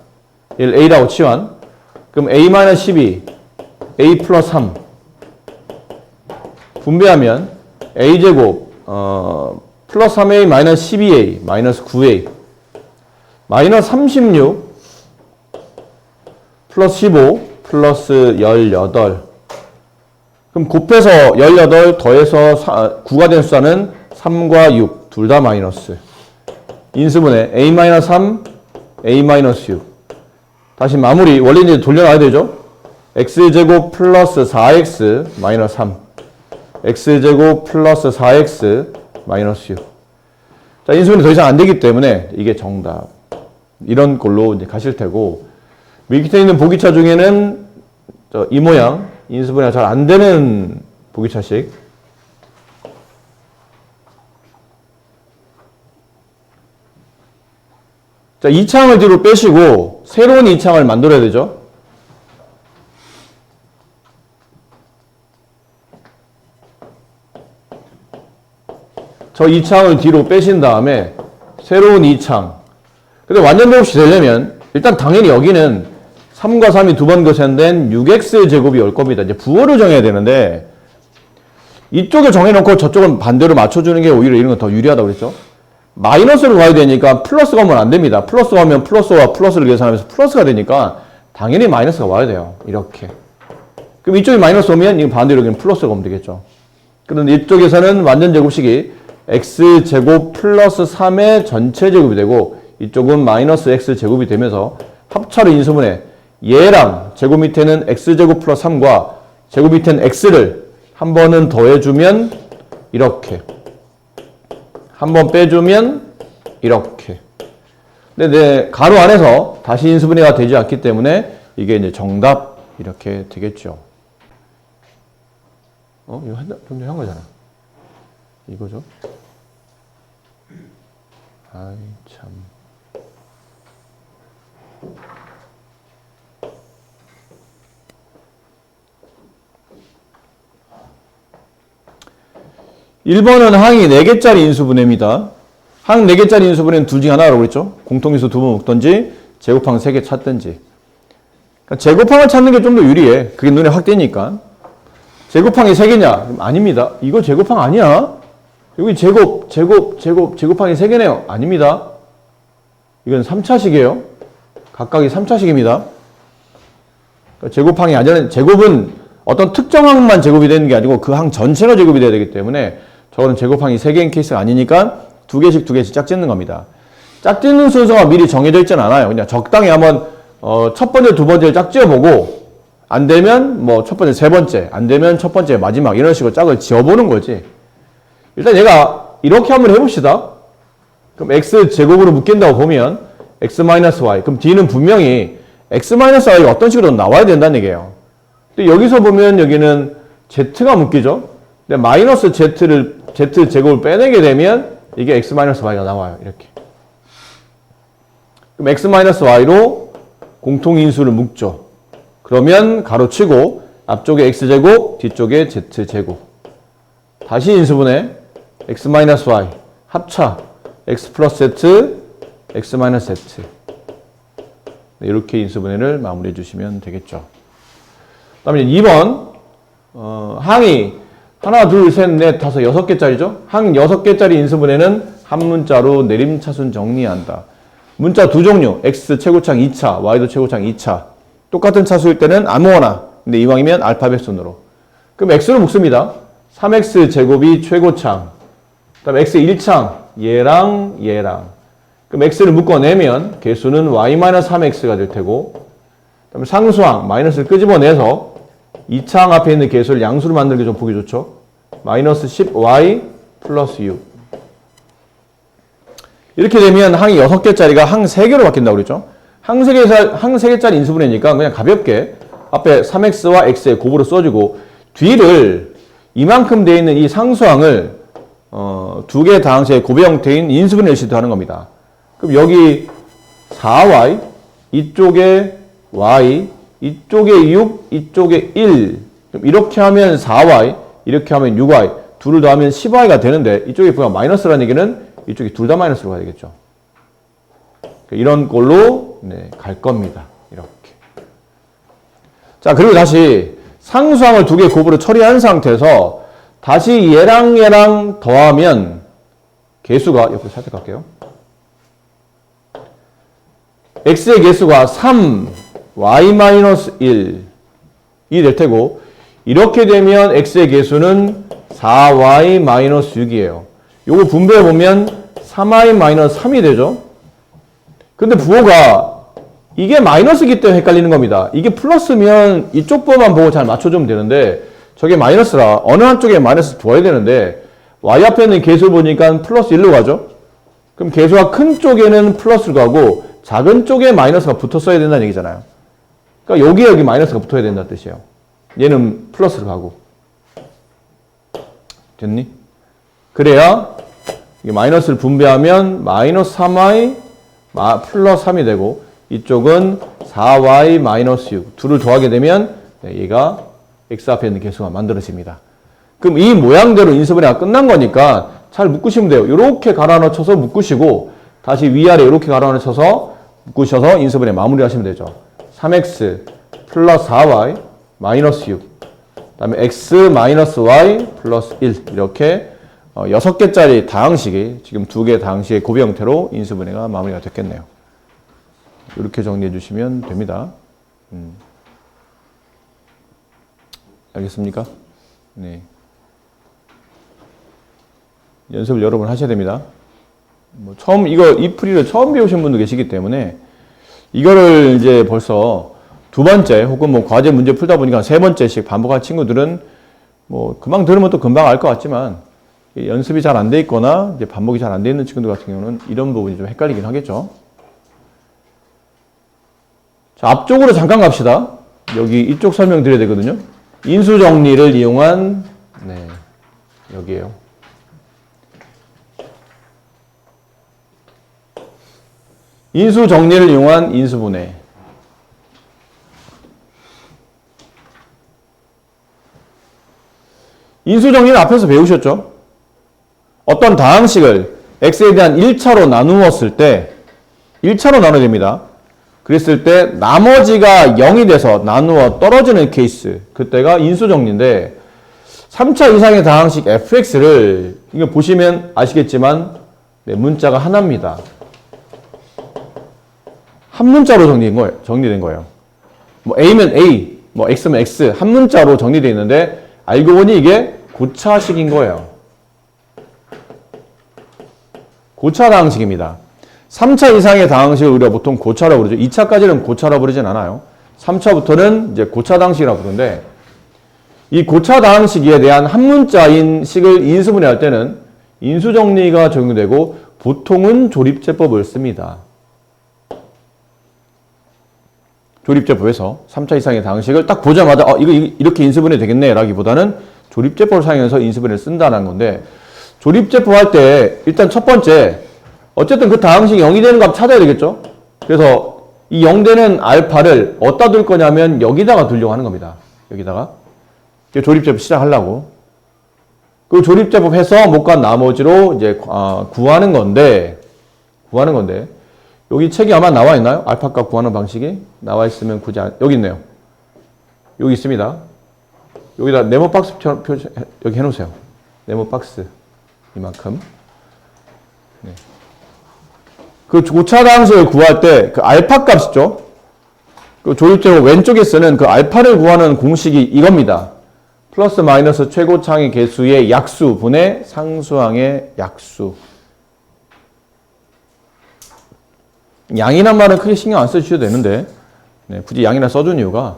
얘를 a라고 치환 그럼 a 마이너스 12 a 플러스 3 분배하면 a제곱 플러스 3a 마이너스 12a 마이너스 9a 마이너스 36 플러스 15 플러스 18 그럼 곱해서 18 더해서 9가 된 숫자는 3과 6 둘 다 마이너스 인수분해 a-3 a-6 다시 마무리 원래 이제 돌려놔야 되죠. x제곱 플러스 4x 마이너스 3. x제곱 플러스 4x 마이너스 6. 자, 인수분해 더 이상 안 되기 때문에 이게 정답. 이런 걸로 이제 가실 테고, 밑에 있는 보기차 중에는 이 모양, 인수분해가 잘 안 되는 보기차식. 자, 2창을 뒤로 빼시고 새로운 2창을 만들어야 되죠. 저 2창을 뒤로 빼신 다음에 새로운 2창. 근데 완전 제곱이 되려면 일단 당연히 여기는 3과 3이 두 번 거센된 6x제곱이 올 겁니다. 이제 부호를 정해야 되는데 이쪽을 정해놓고 저쪽은 반대로 맞춰주는 게 오히려 이런 건 더 유리하다고 그랬죠. 마이너스를 가야 되니까 플러스가 오면 안 됩니다. 플러스가 오면 플러스와 플러스를 계산하면서 플러스가 되니까 당연히 마이너스가 와야 돼요. 이렇게. 그럼 이쪽이 마이너스 오면 이거 반대로 여기는 플러스가 오면 되겠죠. 그런데 이쪽에서는 완전 제곱식이 x제곱 플러스 3의 전체 제곱이 되고 이쪽은 마이너스 x제곱이 되면서 합차로 인수분해 얘랑 제곱 밑에는 x제곱 플러스 3과 제곱 밑에는 x를 한 번은 더해주면 이렇게 한 번 빼주면 이렇게. 근데 가로 안에서 다시 인수분해가 되지 않기 때문에 이게 이제 정답 이렇게 되겠죠. 이거 좀 전에 한 거잖아. 이거죠. 아이 참. (1번은) 항이 4개짜리 인수분해입니다. 항 4개짜리 인수분해는 둘 중에 하나라고 그랬죠. 공통인수 두 번 묶든지 제곱항 3개 찾든지. 그러니까 제곱항을 찾는 게 좀 더 유리해. 그게 눈에 확 띄니까. 제곱항이 3개냐? 아닙니다. 이거 제곱항 아니야. 여기 제곱항이 3개네요. 아닙니다. 이건 3차식이에요. 각각이 3차식입니다. 그러니까 제곱항이 아니라 제곱은 어떤 특정 항만 제곱이 되는 게 아니고 그 항 전체가 제곱이 돼야 되기 때문에 저거는 제곱항이 3개인 케이스가 아니니까 2개씩 짝짓는 겁니다. 짝짓는 순서가 미리 정해져 있진 않아요. 그냥 적당히 한번 첫 번째, 두 번째를 짝지어보고 안 되면 뭐 첫 번째, 세 번째, 안 되면 첫 번째, 마지막 이런 식으로 짝을 지어보는 거지. 일단 얘가 이렇게 한번 해봅시다. 그럼 x제곱으로 묶인다고 보면 x-y. 그럼 뒤는 분명히 x-y가 어떤 식으로 나와야 된다는 얘기예요. 근데 여기서 보면 여기는 z가 묶이죠. 근데 마이너스 z제곱을 빼내게 되면 이게 x-y가 나와요. 이렇게. 그럼 x-y로 공통인수를 묶죠. 그러면 가로치고 앞쪽에 x제곱, 뒤쪽에 z제곱. 다시 인수분해 x-y 합차 x 플러스 z, x-z. 이렇게 인수분해를 마무리해 주시면 되겠죠. 그 다음에 2번 항이 하나, 둘, 셋, 넷, 다섯, 6개짜리죠. 항 6개짜리 인수분해는 한 문자로 내림차순 정리한다. 문자 두 종류, x 최고창 2차, y도 최고창 2차. 똑같은 차수일 때는 아무거나, 근데 이왕이면 알파벳 순으로. 그럼 x로 묶습니다. 3x 제곱이 최고창. 그 다음에 x 1창, 얘랑 얘랑. 그럼 x를 묶어내면 개수는 y-3x가 될 테고, 그 다음에 상수항, 마이너스를 끄집어내서 2창 앞에 있는 개수를 양수로 만들기 좀 보기 좋죠. 마이너스 10y 플러스 6. 이렇게 되면 항이 6개짜리가 항 3개로 바뀐다고 그랬죠. 항 3개짜리 인수분해니까 그냥 가볍게 앞에 3x와 x의 곱으로 써주고 뒤를 이만큼 되어 있는 이 상수항을 두 개 다항식의 곱의 형태인 인수분해를 시도하는 겁니다. 그럼 여기 4y, 이쪽에 y, 이쪽에 6, 이쪽에 1. 이렇게 하면 4y, 이렇게 하면 6y. 둘을 더하면 10y가 되는데 이쪽에 부가 마이너스라는 얘기는 이쪽이 둘 다 마이너스로 가야 되겠죠. 이런 걸로 갈 겁니다. 이렇게. 자, 그리고 다시 상수항을 두 개 곱으로 처리한 상태에서 다시 얘랑 더하면 개수가 옆으로 살짝 갈게요. x의 개수가 3, y-1이 될 테고 이렇게 되면 x의 개수는 4y-6이에요. 요거 분배해보면 3y-3이 되죠. 근데 부호가 이게 마이너스이기 때문에 헷갈리는 겁니다. 이게 플러스면 이쪽 부분만 보고 잘 맞춰주면 되는데 저게 마이너스라 어느 한쪽에 마이너스 두어야 되는데 y 앞에 있는 계수 보니까 플러스 1로 가죠. 그럼 계수가 큰 쪽에는 플러스를 가고 작은 쪽에 마이너스가 붙었어야 된다는 얘기잖아요. 그러니까 여기 마이너스가 붙어야 된다는 뜻이에요. 얘는 플러스를 가고. 됐니? 그래야 이게 마이너스를 분배하면 마이너스 3y 플러스 3이 되고 이쪽은 4y 마이너스 6 둘을 더하게 되면 얘가 x 앞에 있는 계수가 만들어집니다. 그럼 이 모양대로 인수분해가 끝난 거니까 잘 묶으시면 돼요. 이렇게 갈아 넣어서 묶으시고 다시 위아래 이렇게 갈아 넣어서 묶으셔서 인수분해 마무리하시면 되죠. 3x 플러스 4y 마이너스 6 그다음에 x 마이너스 y 플러스 1 이렇게 6개짜리 다항식이 지금 2개 다항식의 곱의 형태로 인수분해가 마무리가 됐겠네요. 이렇게 정리해 주시면 됩니다. 알겠습니까? 네. 연습을 여러 번 하셔야 됩니다. 뭐 이 풀이를 처음 배우신 분도 계시기 때문에 이거를 이제 벌써 두 번째 혹은 뭐 과제 문제 풀다 보니까 세 번째씩 반복한 친구들은 뭐 금방 들으면 또 금방 알 것 같지만 연습이 잘 안 돼 있거나 이제 반복이 잘 안 돼 있는 친구들 같은 경우는 이런 부분이 좀 헷갈리긴 하겠죠. 자, 앞쪽으로 잠깐 갑시다. 여기 이쪽 설명 드려야 되거든요. 인수 정리를 이용한 여기에요. 인수 정리를 이용한 인수분해. 인수 정리는 앞에서 배우셨죠? 어떤 다항식을 x에 대한 1차로 나누었을 때 1차로 나눠야 됩니다. 그랬을 때 나머지가 0이 돼서 나누어 떨어지는 케이스 그때가 인수 정리인데 3차 이상의 다항식 fx를 이거 보시면 아시겠지만 문자가 하나입니다. 한 문자로 정리된 거예요. 뭐 a면 a, 뭐 x면 x 한 문자로 정리되어 있는데 알고 보니 이게 고차식인 거예요. 고차 다항식입니다. 3차 이상의 다항식을 우리가 보통 고차라고 부르죠. 2차까지는 고차라고 부르진 않아요. 3차부터는 이제 고차 다항식이라고 부르는데 이 고차 다항식에 대한 한 문자인 식을 인수분해할 때는 인수정리가 적용되고 보통은 조립제법을 씁니다. 조립제법에서 3차 이상의 다항식을 딱 보자마자 이거 이렇게 인수분해 되겠네 라기보다는 조립제법을 사용해서 인수분해를 쓴다는 건데 조립제법 할 때 일단 첫 번째 어쨌든 그 다항식이 0이 되는 값 찾아야 되겠죠. 그래서 이 0 되는 알파를 어디다 둘 거냐면 여기다가 두려고 하는 겁니다. 여기다가 조립제법 시작하려고 그 조립제법 해서 못 간 나머지로 이제 구하는 건데 여기 책이 아마 나와 있나요? 알파 값 구하는 방식이 나와 있으면 굳이 여기 있네요. 여기 있습니다. 여기다 네모 박스 여기 해놓으세요. 네모 박스 이만큼. 네. 그 고차 다항식을 구할 때 그 알파 값 있죠? 그 조립제법 왼쪽에 쓰는 그 알파를 구하는 공식이 이겁니다. 플러스 마이너스 최고차항의 개수의 약수 분의 상수항의 약수. 양이란 말은 크게 신경 안 써주셔도 되는데 굳이 양이라 써준 이유가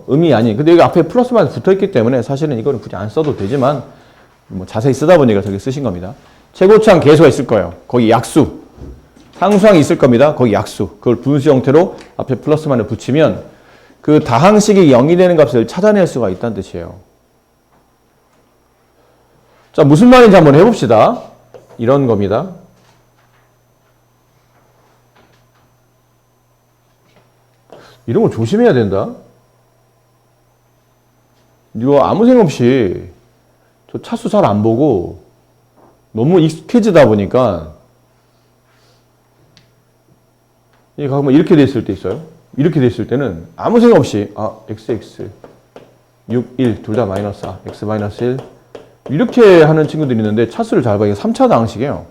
의미 아닌 근데 여기 앞에 플러스 마이너스 붙어있기 때문에 사실은 이거는 굳이 안 써도 되지만 뭐 자세히 쓰다 보니까 저기 쓰신 겁니다. 최고차항 개수가 있을 거예요. 거기 약수. 상수항이 있을 겁니다. 거기 약수. 그걸 분수 형태로 앞에 플러스 마이너스 붙이면 그 다항식이 0이 되는 값을 찾아낼 수가 있다는 뜻이에요. 자, 무슨 말인지 한번 해봅시다. 이런 겁니다. 이런 거 조심해야 된다. 이거 아무 생각 없이 저 차수 잘 안 보고 너무 익숙해지다 보니까 이게 가끔 이렇게 돼 있을 때 있어요. 이렇게 돼 있을 때는 아무 생각 없이 x 6, 1 둘 다 마이너스 4, x 마이너스 1 이렇게 하는 친구들이 있는데 차수를 잘 봐. 이게 3차 다항식이에요.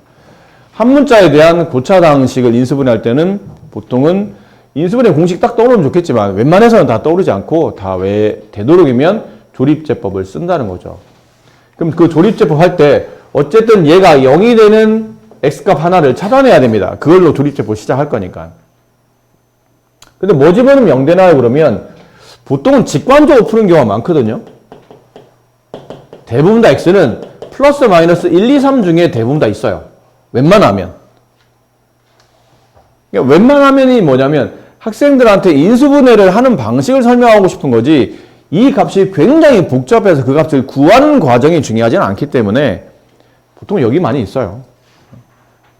한 문자에 대한 고차 다항식을 인수분해할 때는 보통은 인수분해 공식 딱 떠오르면 좋겠지만 웬만해서는 다 떠오르지 않고 다 왜 되도록이면 조립제법을 쓴다는 거죠. 그럼 그 조립제법 할 때 어쨌든 얘가 0이 되는 x값 하나를 찾아내야 됩니다. 그걸로 조립제법 시작할 거니까. 근데 뭐 집어넣으면 0 되나요? 그러면 보통은 직관적으로 푸는 경우가 많거든요. 대부분 다 x는 플러스 마이너스 1, 2, 3 중에 대부분 다 있어요. 웬만하면. 그러니까 웬만하면이 뭐냐면 학생들한테 인수분해를 하는 방식을 설명하고 싶은 거지 이 값이 굉장히 복잡해서 그 값을 구하는 과정이 중요하지는 않기 때문에 보통 여기 많이 있어요.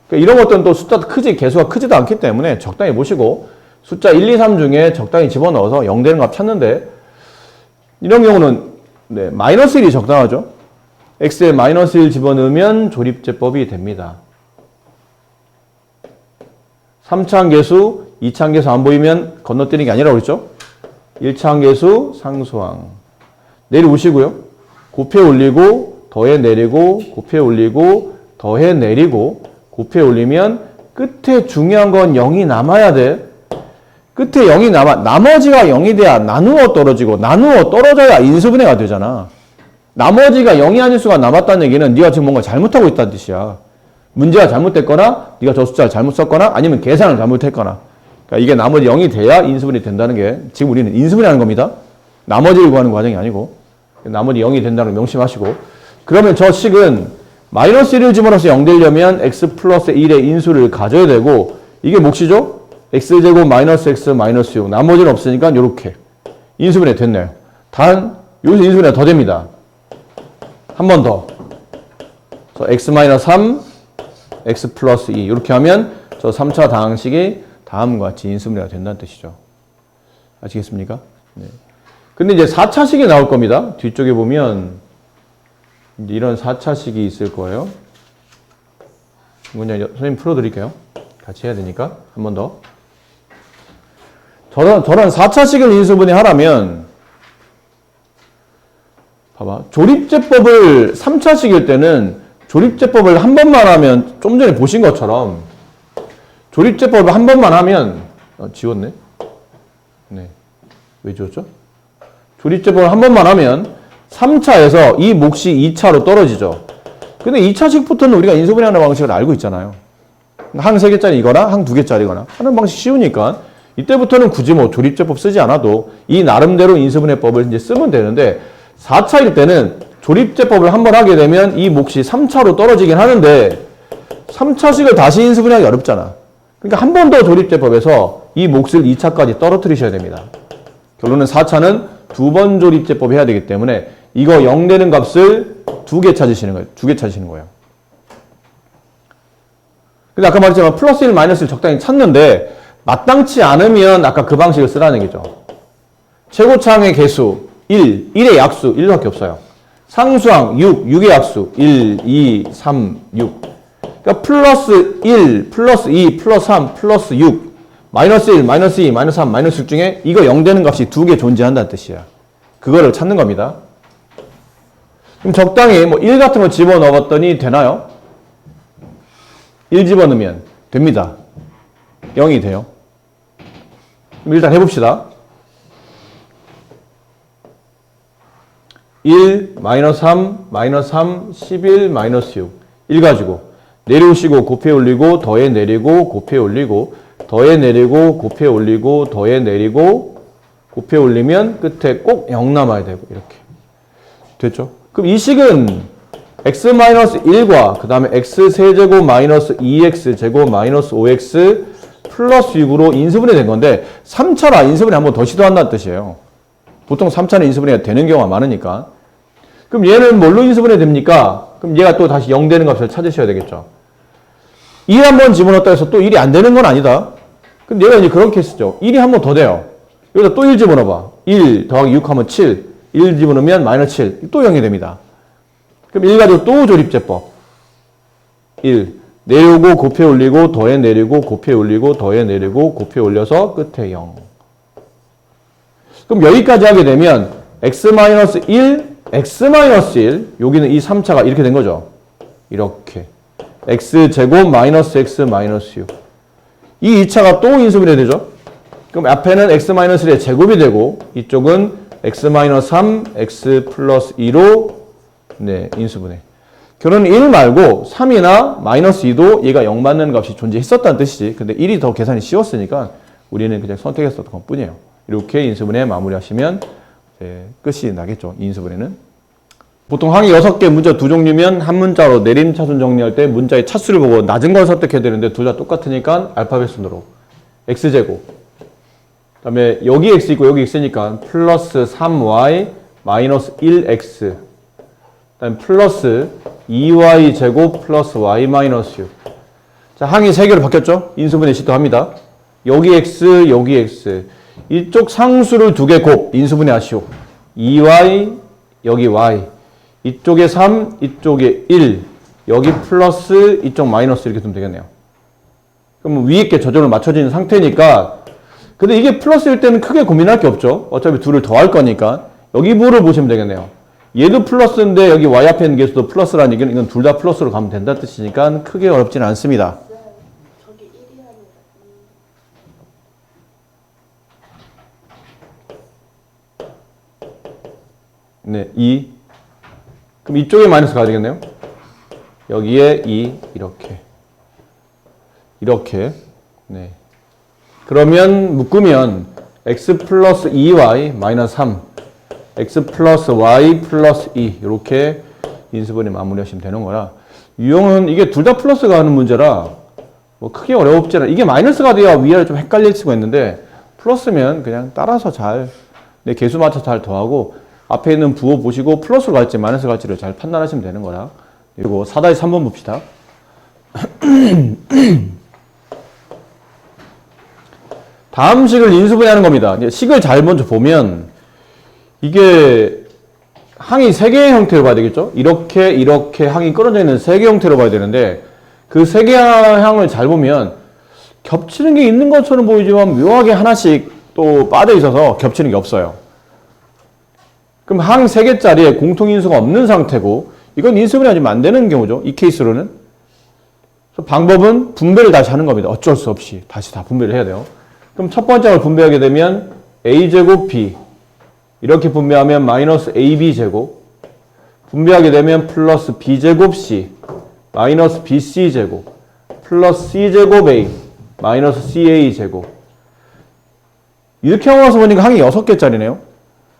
그러니까 이런 것들은 또 숫자도 개수가 크지도 않기 때문에 적당히 보시고 숫자 1, 2, 3 중에 적당히 집어넣어서 0 되는 값 찾는데 이런 경우는 네, 마이너스 1이 적당하죠. x에 마이너스 1 집어넣으면 조립제법이 됩니다. 3차항계수, 2차항계수 안 보이면 건너뛰는 게 아니라고 그랬죠. 1차항계수 상수항. 내려오시고요. 곱해 올리고 더해 내리고 곱해 올리고 더해 내리고 곱해 올리면 끝에 중요한 건 0이 남아야 돼. 끝에 0이 나머지가 0이 돼야 나누어 떨어지고 나누어 떨어져야 인수분해가 되잖아. 나머지가 0이 아닐 수가 남았다는 얘기는 네가 지금 뭔가 잘못하고 있다는 뜻이야. 문제가 잘못됐거나 네가 저 숫자를 잘못 썼거나 아니면 계산을 잘못했거나 그러니까 이게 나머지 0이 돼야 인수분해이 된다는 게 지금 우리는 인수분해하는 겁니다. 나머지를 구하는 과정이 아니고 나머지 0이 된다는 걸 명심하시고 그러면 저 식은 마이너스 1을 집어넣어서 0 되려면 x 플러스 1의 인수를 가져야 되고 이게 몫이죠? x제곱 마이너스 x 마이너스 6 나머지는 없으니까 이렇게 인수분해 됐네요. 단 여기서 인수분해가 더 됩니다. 한 번 더. x 마이너스 3 x 플러스 2 이렇게 하면 저 3차 다항식이 다음과 같이 인수분해가 된다는 뜻이죠. 아시겠습니까? 네. 근데 이제 4차식이 나올 겁니다. 뒤쪽에 보면 이런 4차식이 있을 거예요. 이건 선생님 풀어드릴게요. 같이 해야 되니까 한 번 더. 저런 4차식을 인수분해 하라면 봐봐. 조립제법을 3차식일 때는 조립제법을 한 번만 하면 좀 전에 보신 것처럼 조립제법을 한 번만 하면 지웠네. 네. 왜 지웠죠? 조립제법을 한 번만 하면 3차에서 이 몫이 2차로 떨어지죠. 근데 2차식부터는 우리가 인수분해하는 방식을 알고 있잖아요. 항 3개짜리거나 항 2개짜리거나 하는 방식 쉬우니까 이때부터는 굳이 뭐 조립제법 쓰지 않아도 이 나름대로 인수분해법을 이제 쓰면 되는데 4차일 때는 조립제법을 한 번 하게 되면 이 몫이 3차로 떨어지긴 하는데 3차식을 다시 인수분해하기 어렵잖아. 그러니까 한 번 더 조립제법에서 이 몫을 2차까지 떨어뜨리셔야 됩니다. 결론은 4차는 2번 조립제법 해야 되기 때문에 이거 0 되는 값을 2개 찾으시는 거예요. 2개 찾으시는 거예요. 근데 아까 말했지만 플러스 1, 마이너스 1 적당히 찾는데 마땅치 않으면 아까 그 방식을 쓰라는 얘기죠. 최고차항의 개수 1, 1의 약수 1밖에 없어요. 상수항 6, 6의 약수 1, 2, 3, 6. 그러니까 플러스 1, 플러스 2, 플러스 3, 플러스 6, 마이너스 1, 마이너스 2, 마이너스 3, 마이너스 6 중에 이거 0 되는 값이 2개 존재한다는 뜻이야. 그거를 찾는 겁니다. 그럼 적당히 뭐 1 같은 거 집어넣었더니 되나요? 1 집어넣으면 됩니다. 0이 돼요. 그럼 일단 해봅시다. 1, 마이너스 3, 마이너스 3, 11, 마이너스 6. 1 가지고 내려오시고 곱해 올리고 더해 내리고 곱해 올리고 더해 내리고 곱해 올리고 더해 내리고 곱해 올리면 끝에 꼭 0 남아야 되고 이렇게. 됐죠? 그럼 이 식은 x-1과 그 다음에 x세제곱 마이너스 2x제곱 마이너스 5x 플러스 6으로 인수분해 된 건데 3차라 인수분해 한 번 더 시도한다는 뜻이에요. 보통 3차는 인수분해가 되는 경우가 많으니까. 그럼 얘는 뭘로 인수분해 됩니까? 그럼 얘가 또 다시 0 되는 값을 찾으셔야 되겠죠. 1 한 번 집어넣었다 해서 또 1이 안 되는 건 아니다. 근데 얘가 이제 그런 케이스죠. 1이 한 번 더 돼요. 여기다 또 1 집어넣어봐. 1 더하기 6 하면 7. 1 집어넣으면 마이너스 7. 또 0이 됩니다. 그럼 1 가지고 또 조립제법. 1. 내려오고 곱해 올리고 더해 내리고 곱해 올리고 더해 내리고 곱해 올려서 끝에 0. 그럼 여기까지 하게 되면 x-1, x-1 여기는 이 3차가 이렇게 된 거죠. 이렇게 x제곱 마이너스 x 마이너스 6. 이 2차가 또 인수분해 되죠. 그럼 앞에는 x-1의 제곱이 되고 이쪽은 x-3, x 플러스 2로 네, 인수분해. 결론은 1 말고 3이나 마이너스 2도 얘가 0 맞는 값이 존재했었다는 뜻이지. 근데 1이 더 계산이 쉬웠으니까 우리는 그냥 선택했었던 것 뿐이에요. 이렇게 인수분해 마무리하시면 끝이 나겠죠. 인수분해는. 보통 항이 6개 문자 2종류면 한 문자로 내림차순 정리할 때 문자의 차수를 보고 낮은 걸 선택해야 되는데 둘 다 똑같으니까 알파벳 순으로 x제곱, 그 다음에 여기 x 있고 여기 x니까 플러스 3y 마이너스 1x, 그 다음에 플러스 2y 제곱 플러스 y 마이너스 6. 자, 항이 3개로 바뀌었죠? 인수분해 시도합니다. 여기 x, 여기 x. 이쪽 상수를 2개 곱 인수분해 하시오. 2y, 여기 y. 이쪽에 3, 이쪽에 1. 여기 플러스, 이쪽 마이너스 이렇게 두면 되겠네요. 그럼 위에 게 저절로 맞춰지는 상태니까. 근데 이게 플러스일 때는 크게 고민할 게 없죠. 어차피 둘을 더할 거니까. 여기 부호를 보시면 되겠네요. 얘도 플러스인데 여기 y 앞에 있는 개수도 플러스라는 얘기는 이건 둘 다 플러스로 가면 된다는 뜻이니까 크게 어렵지는 않습니다. 저기 1이 아니라 네, 2. 그럼 이쪽에 마이너스 가야 되겠네요. 여기에 2, 이렇게. 이렇게. 네. 그러면 묶으면 x 플러스 2y 마이너스 3, x 플러스 y 플러스 2 이렇게 인수분해 마무리하시면 되는 거라. 유형은 이게 둘 다 플러스가 하는 문제라 뭐 크게 어렵지 않아. 이게 마이너스가 돼야 위아래 좀 헷갈릴 수가 있는데 플러스면 그냥 따라서 잘 내 개수 맞춰서 잘 더하고 앞에 있는 부호 보시고 플러스로 갈지 마이너스 갈지를 잘 판단하시면 되는 거라. 그리고 4-3번 봅시다. 다음 식을 인수분해하는 겁니다. 식을 잘 먼저 보면 이게 항이 3개의 형태로 봐야 되겠죠? 이렇게 이렇게 항이 끊어져 있는 3개 형태로 봐야 되는데 그 3개의 항을 잘 보면 겹치는 게 있는 것처럼 보이지만 묘하게 하나씩 또 빠져 있어서 겹치는 게 없어요. 그럼 항 3개짜리에 공통인수가 없는 상태고 이건 인수분해 하면 안 되는 경우죠. 이 케이스로는. 그래서 방법은 분배를 다시 하는 겁니다. 어쩔 수 없이 다시 다 분배를 해야 돼요. 그럼 첫 번째 걸 분배하게 되면 a제곱 b 이렇게 분배하면 마이너스 ab제곱, 분배하게 되면 플러스 b제곱 c 마이너스 bc제곱 플러스 c제곱 a 마이너스 ca제곱. 이렇게 나와서 보니까 항이 6개짜리네요.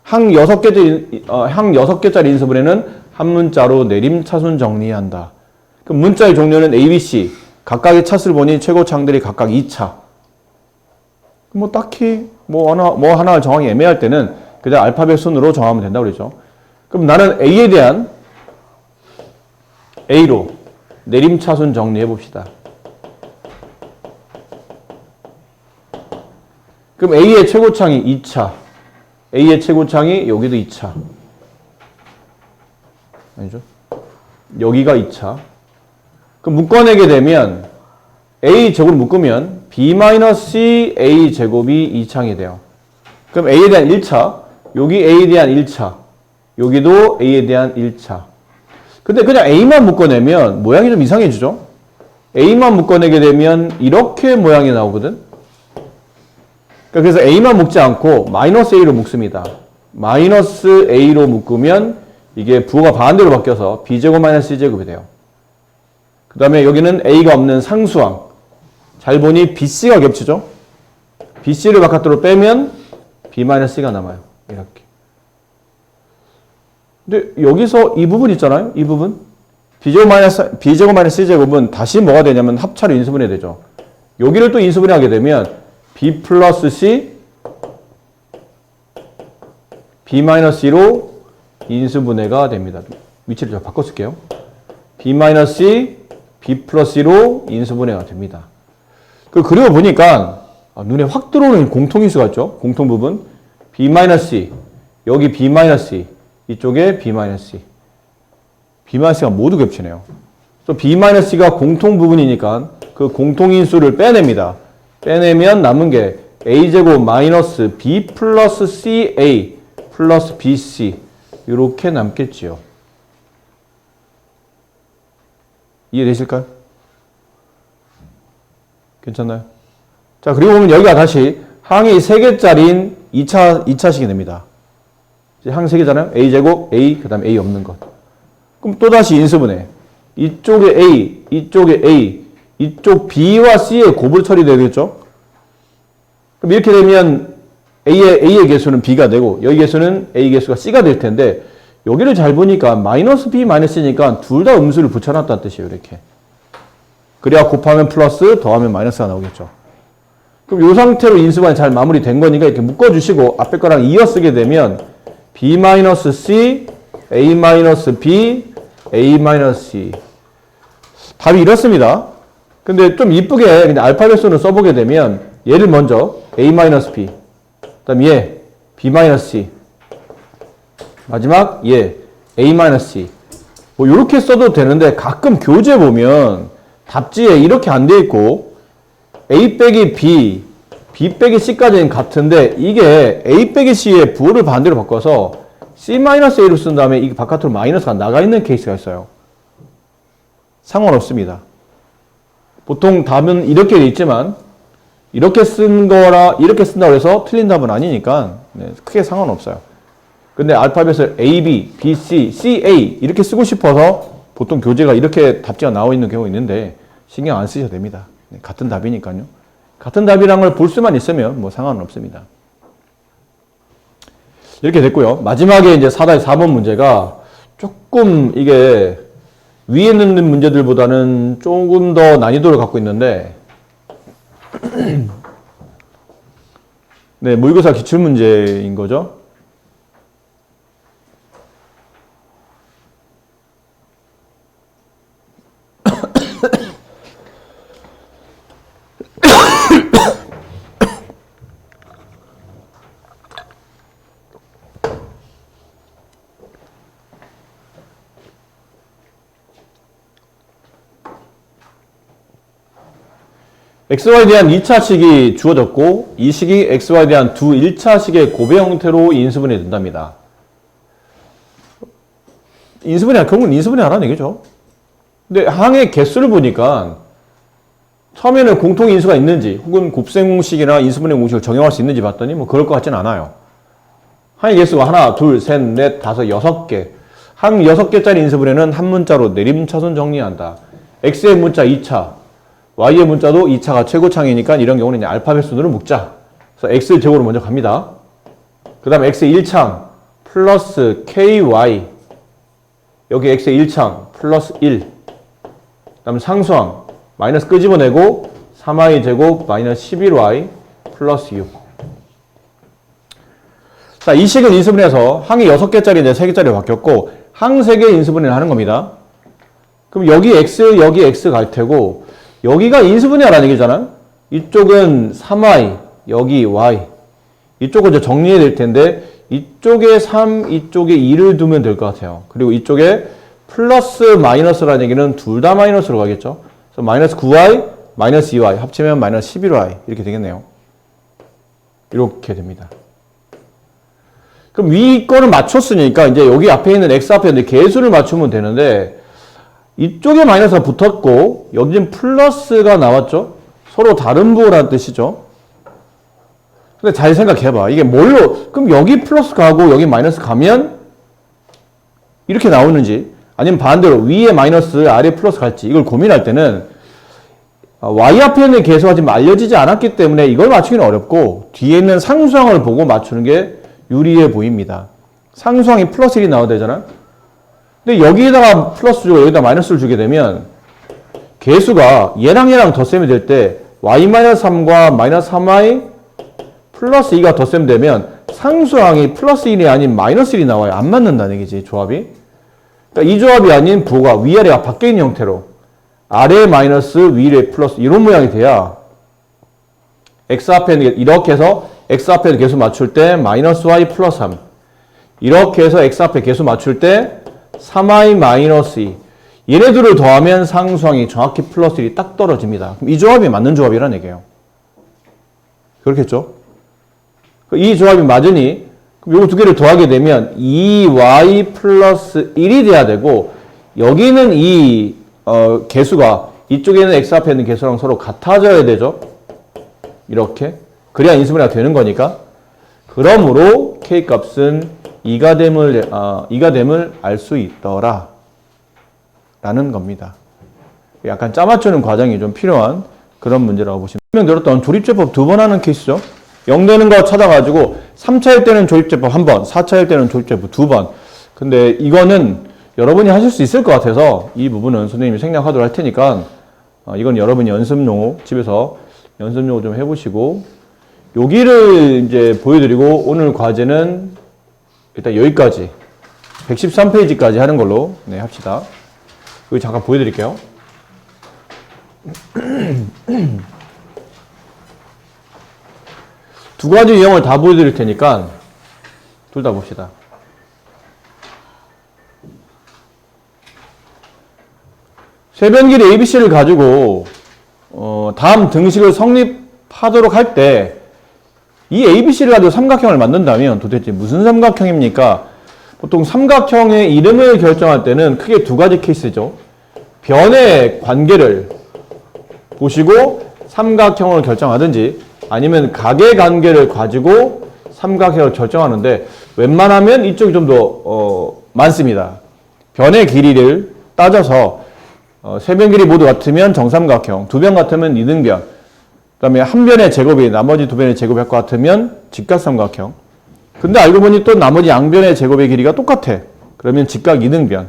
항 6개짜리 인수분해는 한 문자로 내림차순 정리한다. 그럼 문자의 종류는 A, B, C. 각각의 차수를 보니 최고차항들이 각각 2차. 뭐 딱히 뭐 하나 정하기 애매할 때는 그냥 알파벳 순으로 정하면 된다고 그랬죠. 그럼 나는 A에 대한 A로 내림차순 정리해 봅시다. 그럼 A의 최고차항이 2차. A의 최고차항이 여기도 2차. 아니죠? 여기가 2차. 그럼 묶어내게 되면 A 제곱을 묶으면 B-C A 제곱이 2차항이 돼요. 그럼 A에 대한 1차, 여기 A에 대한 1차, 여기도 A에 대한 1차. 근데 그냥 A만 묶어내면 모양이 좀 이상해지죠? A만 묶어내게 되면 이렇게 모양이 나오거든? 그래서 A만 묶지 않고 마이너스 A로 묶습니다. 마이너스 A로 묶으면 이게 부호가 반대로 바뀌어서 B제곱 마이너스 C제곱이 돼요. 그 다음에 여기는 A가 없는 상수항. 잘 보니 BC가 겹치죠? BC를 바깥으로 빼면 B-C가 남아요. 이렇게. 근데 여기서 이 부분 있잖아요? 이 부분. B제곱 마이너스 C제곱은 다시 뭐가 되냐면 합차로 인수분해 되죠. 여기를 또 인수분해 하게 되면 B 플러스 C, B-C로 인수분해가 됩니다. 위치를 좀 바꿔 쓸게요. B-C, B 플러스 C로 인수분해가 됩니다. 그리고 보니까 눈에 확 들어오는 공통인수가 있죠. 공통부분. B-C, 여기 B-C, 이쪽에 B-C. B-C가 모두 겹치네요. 그래서 B-C가 공통부분이니까 그 공통인수를 빼냅니다. 빼내면 남은 게 A제곱 마이너스 B 플러스 CA 플러스 BC 이렇게 남겠지요. 이해되실까요? 괜찮나요? 자, 그리고 보면 여기가 다시 항이 3개짜리인 2차식이 됩니다. 항 3개잖아요. A제곱, A, 그 다음에 A 없는 것. 그럼 또다시 인수분해. 이쪽에 A, 이쪽에 A, 이쪽 B와 C의 곱을 처리되겠죠? 그럼 이렇게 되면 A의 개수는 B가 되고 여기 개수는 A 개수가 C가 될 텐데 여기를 잘 보니까 마이너스 B 마이너스 C니까 둘 다 음수를 붙여놨다는 뜻이에요. 이렇게. 그래야 곱하면 플러스 더하면 마이너스가 나오겠죠. 그럼 이 상태로 인수분해 잘 마무리된 거니까 이렇게 묶어주시고 앞에 거랑 이어쓰게 되면 B-C, A-B, A-C 답이 이렇습니다. 근데 좀 이쁘게 그냥 알파벳 순을 써보게 되면 얘를 먼저 A-B 그 다음 얘 B-C 마지막 얘 A-C 뭐 이렇게 써도 되는데 가끔 교재 보면 답지에 이렇게 안 돼 있고 A 빼기 B, B 빼기 C까지는 같은데 이게 A 빼기 C의 부호를 반대로 바꿔서 C-A로 쓴 다음에 이게 바깥으로 마이너스가 나가 있는 케이스가 있어요. 상관없습니다. 보통 답은 이렇게 돼 있지만 이렇게 쓴 거라 이렇게 쓴다고 해서 틀린 답은 아니니까 크게 상관없어요. 근데 알파벳을 A, B, B, C, C, A 이렇게 쓰고 싶어서 보통 교재가 이렇게 답지가 나와 있는 경우가 있는데 신경 안 쓰셔도 됩니다. 같은 답이니까요. 같은 답이란 걸 볼 수만 있으면 뭐 상관은 없습니다. 이렇게 됐고요. 마지막에 이제 4-4번 문제가 조금 이게 위에 있는 문제들보다는 조금 더 난이도를 갖고 있는데 네, 모의고사 기출문제인 거죠. XY에 대한 2차식이 주어졌고 이 식이 XY에 대한 두 1차식의 고배 형태로 인수분해 된답니다. 결국은 인수분해 하라는 얘기죠. 근데 항의 개수를 보니까 처음에는 공통 인수가 있는지 혹은 곱셈 공식이나 인수분해 공식을 적용할 수 있는지 봤더니 뭐 그럴 것 같지는 않아요. 항의 개수가 하나, 둘, 셋, 넷, 다섯, 6개. 항 6개짜리 인수분해는 한 문자로 내림차순 정리한다. X의 문자 2차. Y의 문자도 2차가 최고창이니까 이런 경우는 이제 알파벳 순으로 묶자. 그래서 X 제곱으로 먼저 갑니다. 그 다음에 X의 1창 플러스 KY 여기 X의 1창 플러스 1 그 다음에 상수항 마이너스 끄집어내고 3Y 제곱 마이너스 11Y 플러스 6 자, 이 식은 인수분해해서 항이 6개짜리 이제 3개짜리로 바뀌었고 항 3개 인수분해를 하는 겁니다. 그럼 여기 X 여기 X 갈 테고 여기가 인수분해하라는 얘기잖아요. 이쪽은 3y, 여기 y. 이쪽은 이제 정리해야 될 텐데 이쪽에 3, 이쪽에 2를 두면 될 것 같아요. 그리고 이쪽에 플러스 마이너스라는 얘기는 둘 다 마이너스로 가겠죠. 그래서 마이너스 9y, 마이너스 2y 합치면 마이너스 11y 이렇게 되겠네요. 이렇게 됩니다. 그럼 위 거를 맞췄으니까 이제 여기 앞에 있는 x 앞에 있는 개수를 맞추면 되는데 이쪽에 마이너스가 붙었고 여기는 플러스가 나왔죠. 서로 다른 부호라는 뜻이죠. 근데 잘 생각해봐. 이게 뭘로 그럼 여기 플러스 가고 여기 마이너스 가면 이렇게 나오는지 아니면 반대로 위에 마이너스 아래 플러스 갈지 이걸 고민할 때는 y 앞에 있는 개수가 지금 알려지지 않았기 때문에 이걸 맞추기는 어렵고 뒤에 있는 상수항을 보고 맞추는 게 유리해 보입니다. 상수항이 플러스 1이 나와야 되잖아. 근데 여기에다가 플러스 주고 여기다 마이너스를 주게 되면 개수가 얘랑 덧셈이 될 때 y-3과 마이너스 3y 플러스 2가 덧셈 되면 상수항이 플러스 1이 아닌 마이너스 1이 나와요. 안 맞는다는 얘기지, 조합이. 그러니까 이 조합이 아닌 부호가 위아래가 바뀌는 형태로 아래 마이너스 위에 플러스 이런 모양이 돼야 x 앞에 있는 이렇게 해서 x 앞에 있는 개수 맞출 때 마이너스 y 플러스 3 이렇게 해서 x 앞에 개수 맞출 때 3y 마이너스 2 얘네들을 더하면 상수항이 정확히 플러스 1이 딱 떨어집니다. 그럼 이 조합이 맞는 조합이라는 얘기예요. 그렇겠죠? 이 조합이 맞으니 그럼 요거 두 개를 더하게 되면 2y 플러스 1이 돼야 되고 여기는 이 개수가 이쪽에는 x 앞에 있는 개수랑 서로 같아져야 되죠. 이렇게 그래야 인수분해가 되는 거니까. 그러므로 k 값은 2가 됨을 알 수 있더라 라는 겁니다. 약간 짜맞추는 과정이 좀 필요한 그런 문제라고 보시면 설명드렸던 조립제법 2번 하는 케이스죠. 0 되는 거 찾아가지고 3차일 때는 조립제법 1번, 4차일 때는 조립제법 2번. 근데 이거는 여러분이 하실 수 있을 것 같아서 이 부분은 선생님이 생략하도록 할 테니까 이건 여러분이 연습용어, 집에서 연습용어 좀 해보시고 여기를 이제 보여드리고 오늘 과제는 일단 여기까지 113페이지까지 하는 걸로 네, 합시다. 여기 잠깐 보여드릴게요. 두 가지 유형을 다 보여드릴 테니까 둘 다 봅시다. 세변 길이 ABC를 가지고 다음 등식을 성립하도록 할 때 이 ABC를 가지고 삼각형을 만든다면 도대체 무슨 삼각형입니까? 보통 삼각형의 이름을 결정할 때는 크게 두 가지 케이스죠. 변의 관계를 보시고 삼각형을 결정하든지 아니면 각의 관계를 가지고 삼각형을 결정하는데 웬만하면 이쪽이 좀 더 많습니다. 변의 길이를 따져서 세 변 길이 모두 같으면 정삼각형, 두 변 같으면 이등변, 그 다음에 한 변의 제곱이 나머지 두 변의 제곱이 할 것 같으면 직각삼각형. 근데 알고 보니 또 나머지 양변의 제곱의 길이가 똑같아. 그러면 직각 이등변.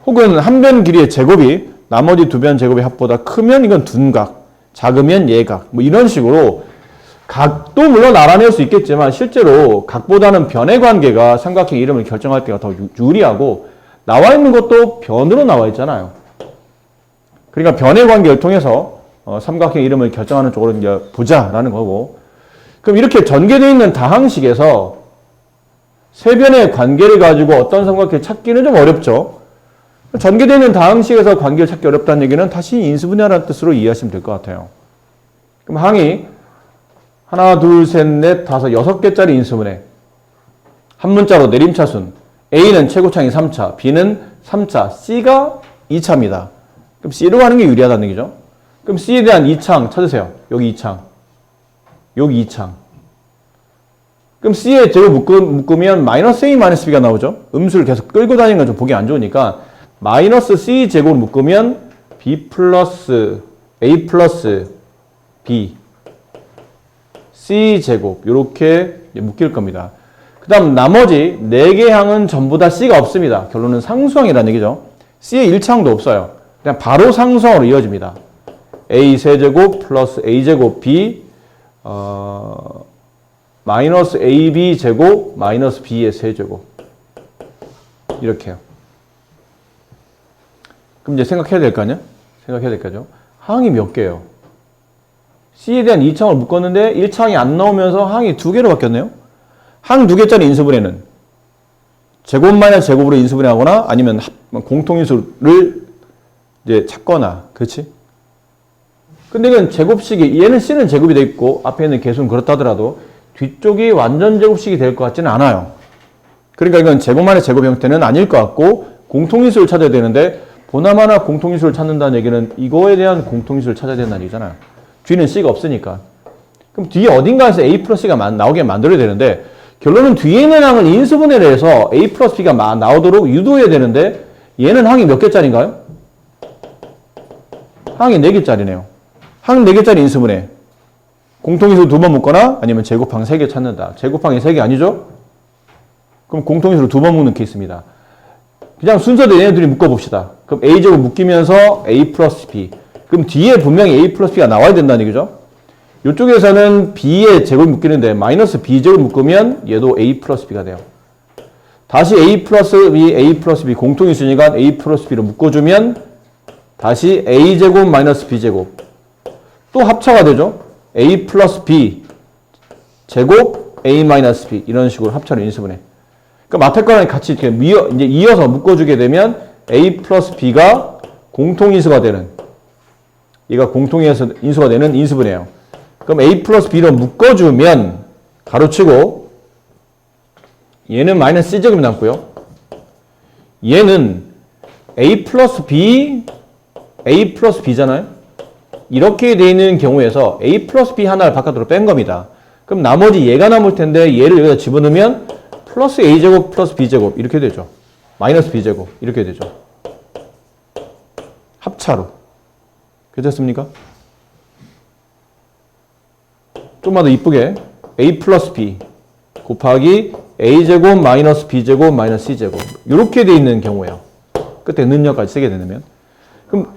혹은 한 변 길이의 제곱이 나머지 두 변 제곱의 합보다 크면 이건 둔각, 작으면 예각. 뭐 이런 식으로 각도 물론 알아낼 수 있겠지만 실제로 각보다는 변의 관계가 삼각형 이름을 결정할 때가 더 유리하고 나와 있는 것도 변으로 나와 있잖아요. 그러니까 변의 관계를 통해서 삼각형 이름을 결정하는 쪽으로 이제 보자라는 거고. 그럼 이렇게 전개되어 있는 다항식에서 세 변의 관계를 가지고 어떤 삼각형을 찾기는 좀 어렵죠. 전개되어 있는 다항식에서 관계를 찾기 어렵다는 얘기는 다시 인수분해라는 뜻으로 이해하시면 될 것 같아요. 그럼 항이 하나, 둘, 셋, 넷, 다섯, 6개짜리 인수분해. 한 문자로 내림차순. A는 최고차항이 3차, B는 3차, C가 2차입니다. 그럼 C로 가는 게 유리하다는 얘기죠. 그럼 C에 대한 2창 찾으세요. 여기 2창. 여기 2창. 그럼 C의 제곱 묶으면 마이너스 A 마이너스 B가 나오죠. 음수를 계속 끌고 다니는 건 좀 보기 안 좋으니까 마이너스 C 제곱 묶으면 B 플러스 A 플러스 B C 제곱 이렇게 묶일 겁니다. 그 다음 나머지 4개 항은 전부 다 C가 없습니다. 결론은 상수항이라는 얘기죠. C에 1창도 없어요. 그냥 바로 상수항으로 이어집니다. A 세제곱 플러스 A 제곱 B 마이너스 AB 제곱 마이너스 B의 세제곱 이렇게요. 그럼 이제 생각해야 될 거 아니야? 생각해야 될 거죠. 항이 몇 개예요? C에 대한 2창을 묶었는데 1창이 안 나오면서 항이 2개로 바뀌었네요. 항 2개짜리 인수분해는 제곱 마이너스 제곱으로 인수분해하거나 아니면 공통인수를 이제 찾거나, 그렇지? 근데 이건 제곱식이, 얘는 C는 제곱이 돼 있고 앞에 있는 개수는 그렇다 하더라도 뒤쪽이 완전 제곱식이 될 것 같지는 않아요. 그러니까 이건 제곱 마이너스 제곱 형태는 아닐 것 같고 공통인수를 찾아야 되는데 보나마나 공통인수를 찾는다는 얘기는 이거에 대한 공통인수를 찾아야 된다는 얘기잖아요. 뒤는 C가 없으니까. 그럼 뒤에 어딘가에서 A 플러스 C가 나오게 만들어야 되는데 결론은 뒤에 있는 항을 인수분해를 해서 A 플러스 B가 나오도록 유도해야 되는데 얘는 항이 몇 개짜리인가요? 항이 4개짜리네요. 항 4개짜리 인수분해. 공통인수 2번 묶거나 아니면 제곱항 3개 찾는다. 제곱항이 3개 아니죠? 그럼 공통인수를 2번 묶는 케이스입니다. 그냥 순서대로 얘네들이 묶어봅시다. 그럼 A제곱 묶이면서 A 플러스 B. 그럼 뒤에 분명히 A 플러스 B가 나와야 된다는 얘기죠? 이쪽에서는 B의 제곱 묶이는데 마이너스 B제곱 묶으면 얘도 A 플러스 B가 돼요. 다시 A 플러스 B 공통인수니까 A 플러스 B로 묶어주면 다시 A제곱 마이너스 B제곱. 또 합차가 되죠? A 플러스 B 제곱 A 마이너스 B 이런 식으로 합차를 인수분해. 그러니까 맡을 거랑 같이 이렇게 이제 이어서 묶어주게 되면 A 플러스 B가 공통인수가 되는, 얘가 공통인수가 되는 인수분해예요. 그럼 A 플러스 B로 묶어주면 가로치고 얘는 마이너스 C제곱이 남고요. 얘는 A 플러스 B잖아요. 이렇게 되어 있는 경우에서 A 플러스 B 하나를 바깥으로 뺀 겁니다. 그럼 나머지 얘가 남을 텐데 얘를 여기다 집어넣으면 플러스 A제곱 플러스 B제곱 이렇게 되죠. 마이너스 B제곱 이렇게 되죠. 합차로. 괜찮습니까? 좀만 더 이쁘게 a 플러스 b 곱하기 a제곱 마이너스 b제곱 마이너스 c제곱 이렇게 돼 있는 경우예요. 끝에 는여까지 쓰게 되면. 그럼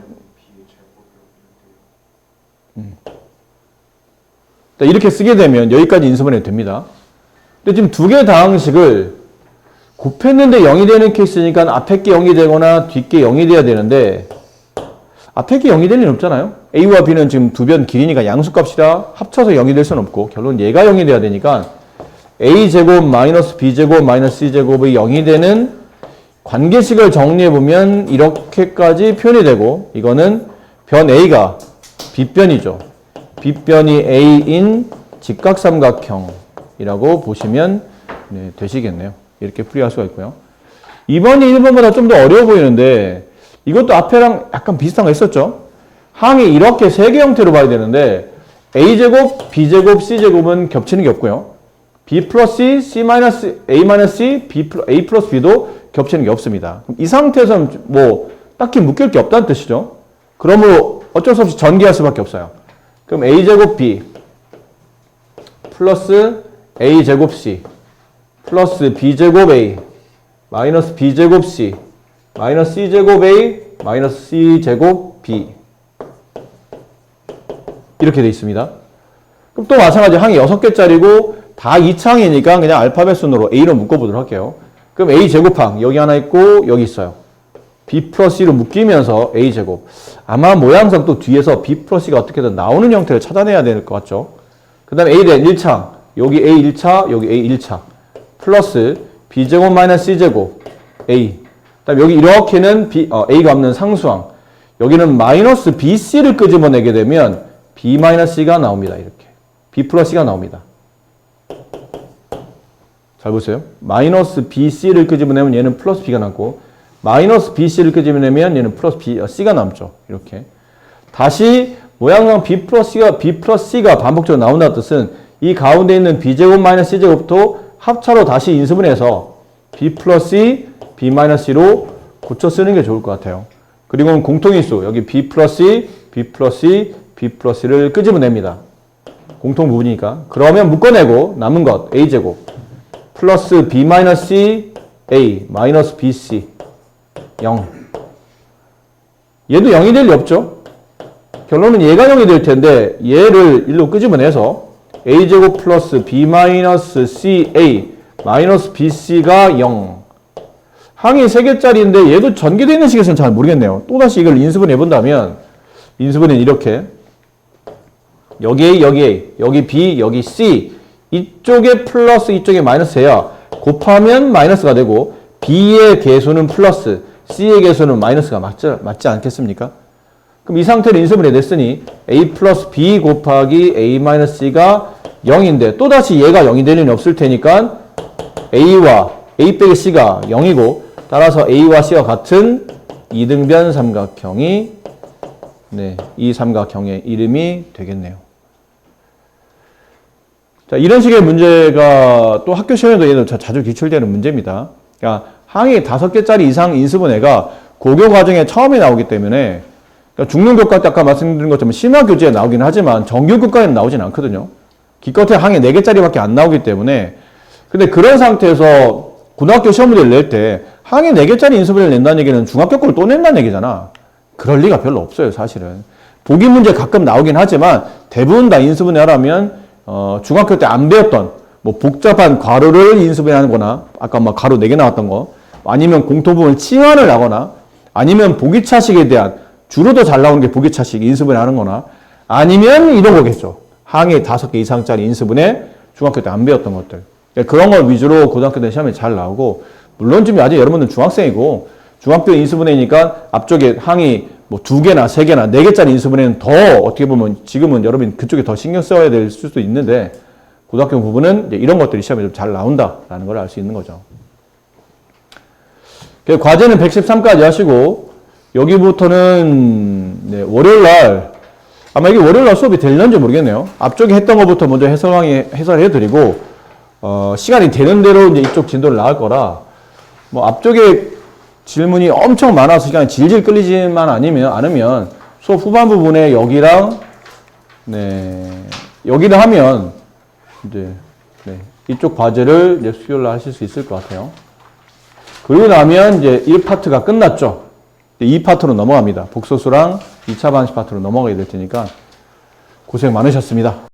이렇게 쓰게 되면 여기까지 인수분해 됩니다. 근데 지금 두 개의 다항식을 곱했는데 0이 되는 케이스니까 앞에 게 0이 되거나 뒷게 0이 돼야 되는데 앞에 게 0이 될 리는 없잖아요. a와 b는 지금 두 변 길이니까 양수값이라 합쳐서 0이 될 수는 없고 결론 얘가 0이 돼야 되니까 a제곱 마이너스 b제곱 마이너스 c제곱이 0이 되는 관계식을 정리해보면 이렇게까지 표현이 되고 이거는 변 a가 빗변이죠. 빗변이 a인 직각삼각형이라고 보시면 네, 되시겠네요. 이렇게 풀이할 수가 있고요. 2번이 1번보다 좀 더 어려워 보이는데 이것도 앞에랑 약간 비슷한 거 있었죠. 항이 이렇게 세 개 형태로 봐야 되는데 a제곱, b제곱, c제곱은 겹치는 게 없고요. b 플러스 c, c 마이너스 a 마이너스 c, a 플러스 b도 겹치는 게 없습니다. 이 상태에서는 뭐 딱히 묶일 게 없다는 뜻이죠. 그러므로 어쩔 수 없이 전개할 수밖에 없어요. 그럼 a제곱 b 플러스 a제곱 c 플러스 b제곱 a 마이너스 b제곱 c 마이너스 c제곱 a 마이너스 c제곱 b 이렇게 돼 있습니다. 그럼 또 마찬가지 항이 6개짜리고 다 2창이니까 그냥 알파벳 순으로 a로 묶어보도록 할게요. 그럼 a제곱항 여기 하나 있고 여기 있어요. b 플러스 c로 묶이면서 a제곱 아마 모양상 또 뒤에서 b 플러스 c가 어떻게든 나오는 형태를 찾아내야 될 것 같죠. 그 다음에 a된 1창 여기 a 1차 여기 a 1차 플러스 b제곱 마이너스 c제곱 a 그 다음에 여기 이렇게는 a가 없는 상수항 여기는 마이너스 bc를 끄집어내게 되면 b 마이너스 c가 나옵니다. 이렇게 b 플러스 c가 나옵니다. 잘 보세요. 마이너스 bc를 끄집어내면 얘는 플러스 b가 남고 마이너스 bc를 끄집어내면 얘는 플러스 c가 남죠. 이렇게 다시 모양상 b 플러스 c가 반복적으로 나온다는 뜻은 이 가운데 있는 b제곱 마이너스 c제곱도 합차로 다시 인수분해서 b 플러스 c, b 마이너스 c로 고쳐 쓰는 게 좋을 것 같아요. 그리고 공통인수 여기 b 플러스 c, b 플러스 c, b 플러스 c를 끄집어냅니다. 공통 부분이니까. 그러면 묶어내고 남은 것 a제곱 플러스 b 마이너스 c, a 마이너스 bc 0 얘도 0이 될 리 없죠. 결론은 얘가 0이 될 텐데 얘를 1로 끄집어내서 a제곱 플러스 b 마이너스 ca 마이너스 bc가 0 항이 3개짜리인데 얘도 전개되어 있는 식에서는 잘 모르겠네요. 또다시 이걸 인수분해 본다면 인수분해는 이렇게 여기 a, 여기 a, 여기 b, 여기 c 이쪽에 플러스 이쪽에 마이너스야 곱하면 마이너스가 되고 b의 개수는 플러스 c의 개수는 마이너스가 맞지 않겠습니까? 그럼 이 상태로 인수분해 냈으니 a 플러스 b 곱하기 a 마이너스 c가 0인데 또다시 얘가 0이 될 리는 없을 테니까 a와 a 빼기 c가 0이고 따라서 a와 c와 같은 이등변 삼각형이 이 삼각형의 이름이 되겠네요. 자, 이런 식의 문제가 또 학교 시험에도 얘도 자주 기출되는 문제입니다. 그러니까 항이 5개짜리 이상 인수분해가 고교 과정에 처음에 나오기 때문에 그러니까 중등 교과 때 아까 말씀드린 것처럼 심화 교재에 나오긴 하지만 정규 교과에는 나오진 않거든요. 기껏해 항이 4개짜리밖에 안 나오기 때문에 근데 그런 상태에서 고등학교 시험 문제를 낼 때 항이 4개짜리 인수분해를 낸다는 얘기는 중학교 거를 또 낸다는 얘기잖아. 그럴 리가 별로 없어요, 사실은. 보기 문제 가끔 나오긴 하지만 대부분 다 인수분해 하라면 중학교 때 안 배웠던 뭐 복잡한 괄호를 인수분해하는 거나 아까 막 괄호 4개 나왔던 거 아니면 공통부분 치환을 하거나 아니면 보기차식에 대한 주로 더 잘 나오는 게 보기차식 인수분해하는 거나 아니면 이런 거겠죠. 항이 5개 이상짜리 인수분해 중학교 때 안 배웠던 것들. 그런 걸 위주로 고등학교 때 시험에 잘 나오고 물론 지금 아직 여러분들 중학생이고 중학교 인수분해니까 앞쪽에 항이 뭐 2개나 3개나 4개짜리 인수분해는 더 어떻게 보면 지금은 여러분 그쪽에 더 신경 써야 될 수도 있는데 고등학교 부분은 이제 이런 것들이 시험에 좀 잘 나온다라는 걸 알 수 있는 거죠. 과제는 113까지 하시고 여기부터는 월요일날 아마 이게 월요일날 수업이 되는지 모르겠네요. 앞쪽에 했던 것부터 먼저 해설해드리고 시간이 되는 대로 이제 이쪽 진도를 나갈 거라 뭐 앞쪽에 질문이 엄청 많아서 시간이 질질 끌리지만 않으면 수업 후반 부분에 여기랑 여기를 하면 이제 네, 이쪽 과제를 이제 수요일 날 하실 수 있을 것 같아요. 그러고 나면 이제 1파트가 끝났죠. 2파트로 넘어갑니다. 복소수랑 2차 방식 파트로 넘어가게 될 테니까 고생 많으셨습니다.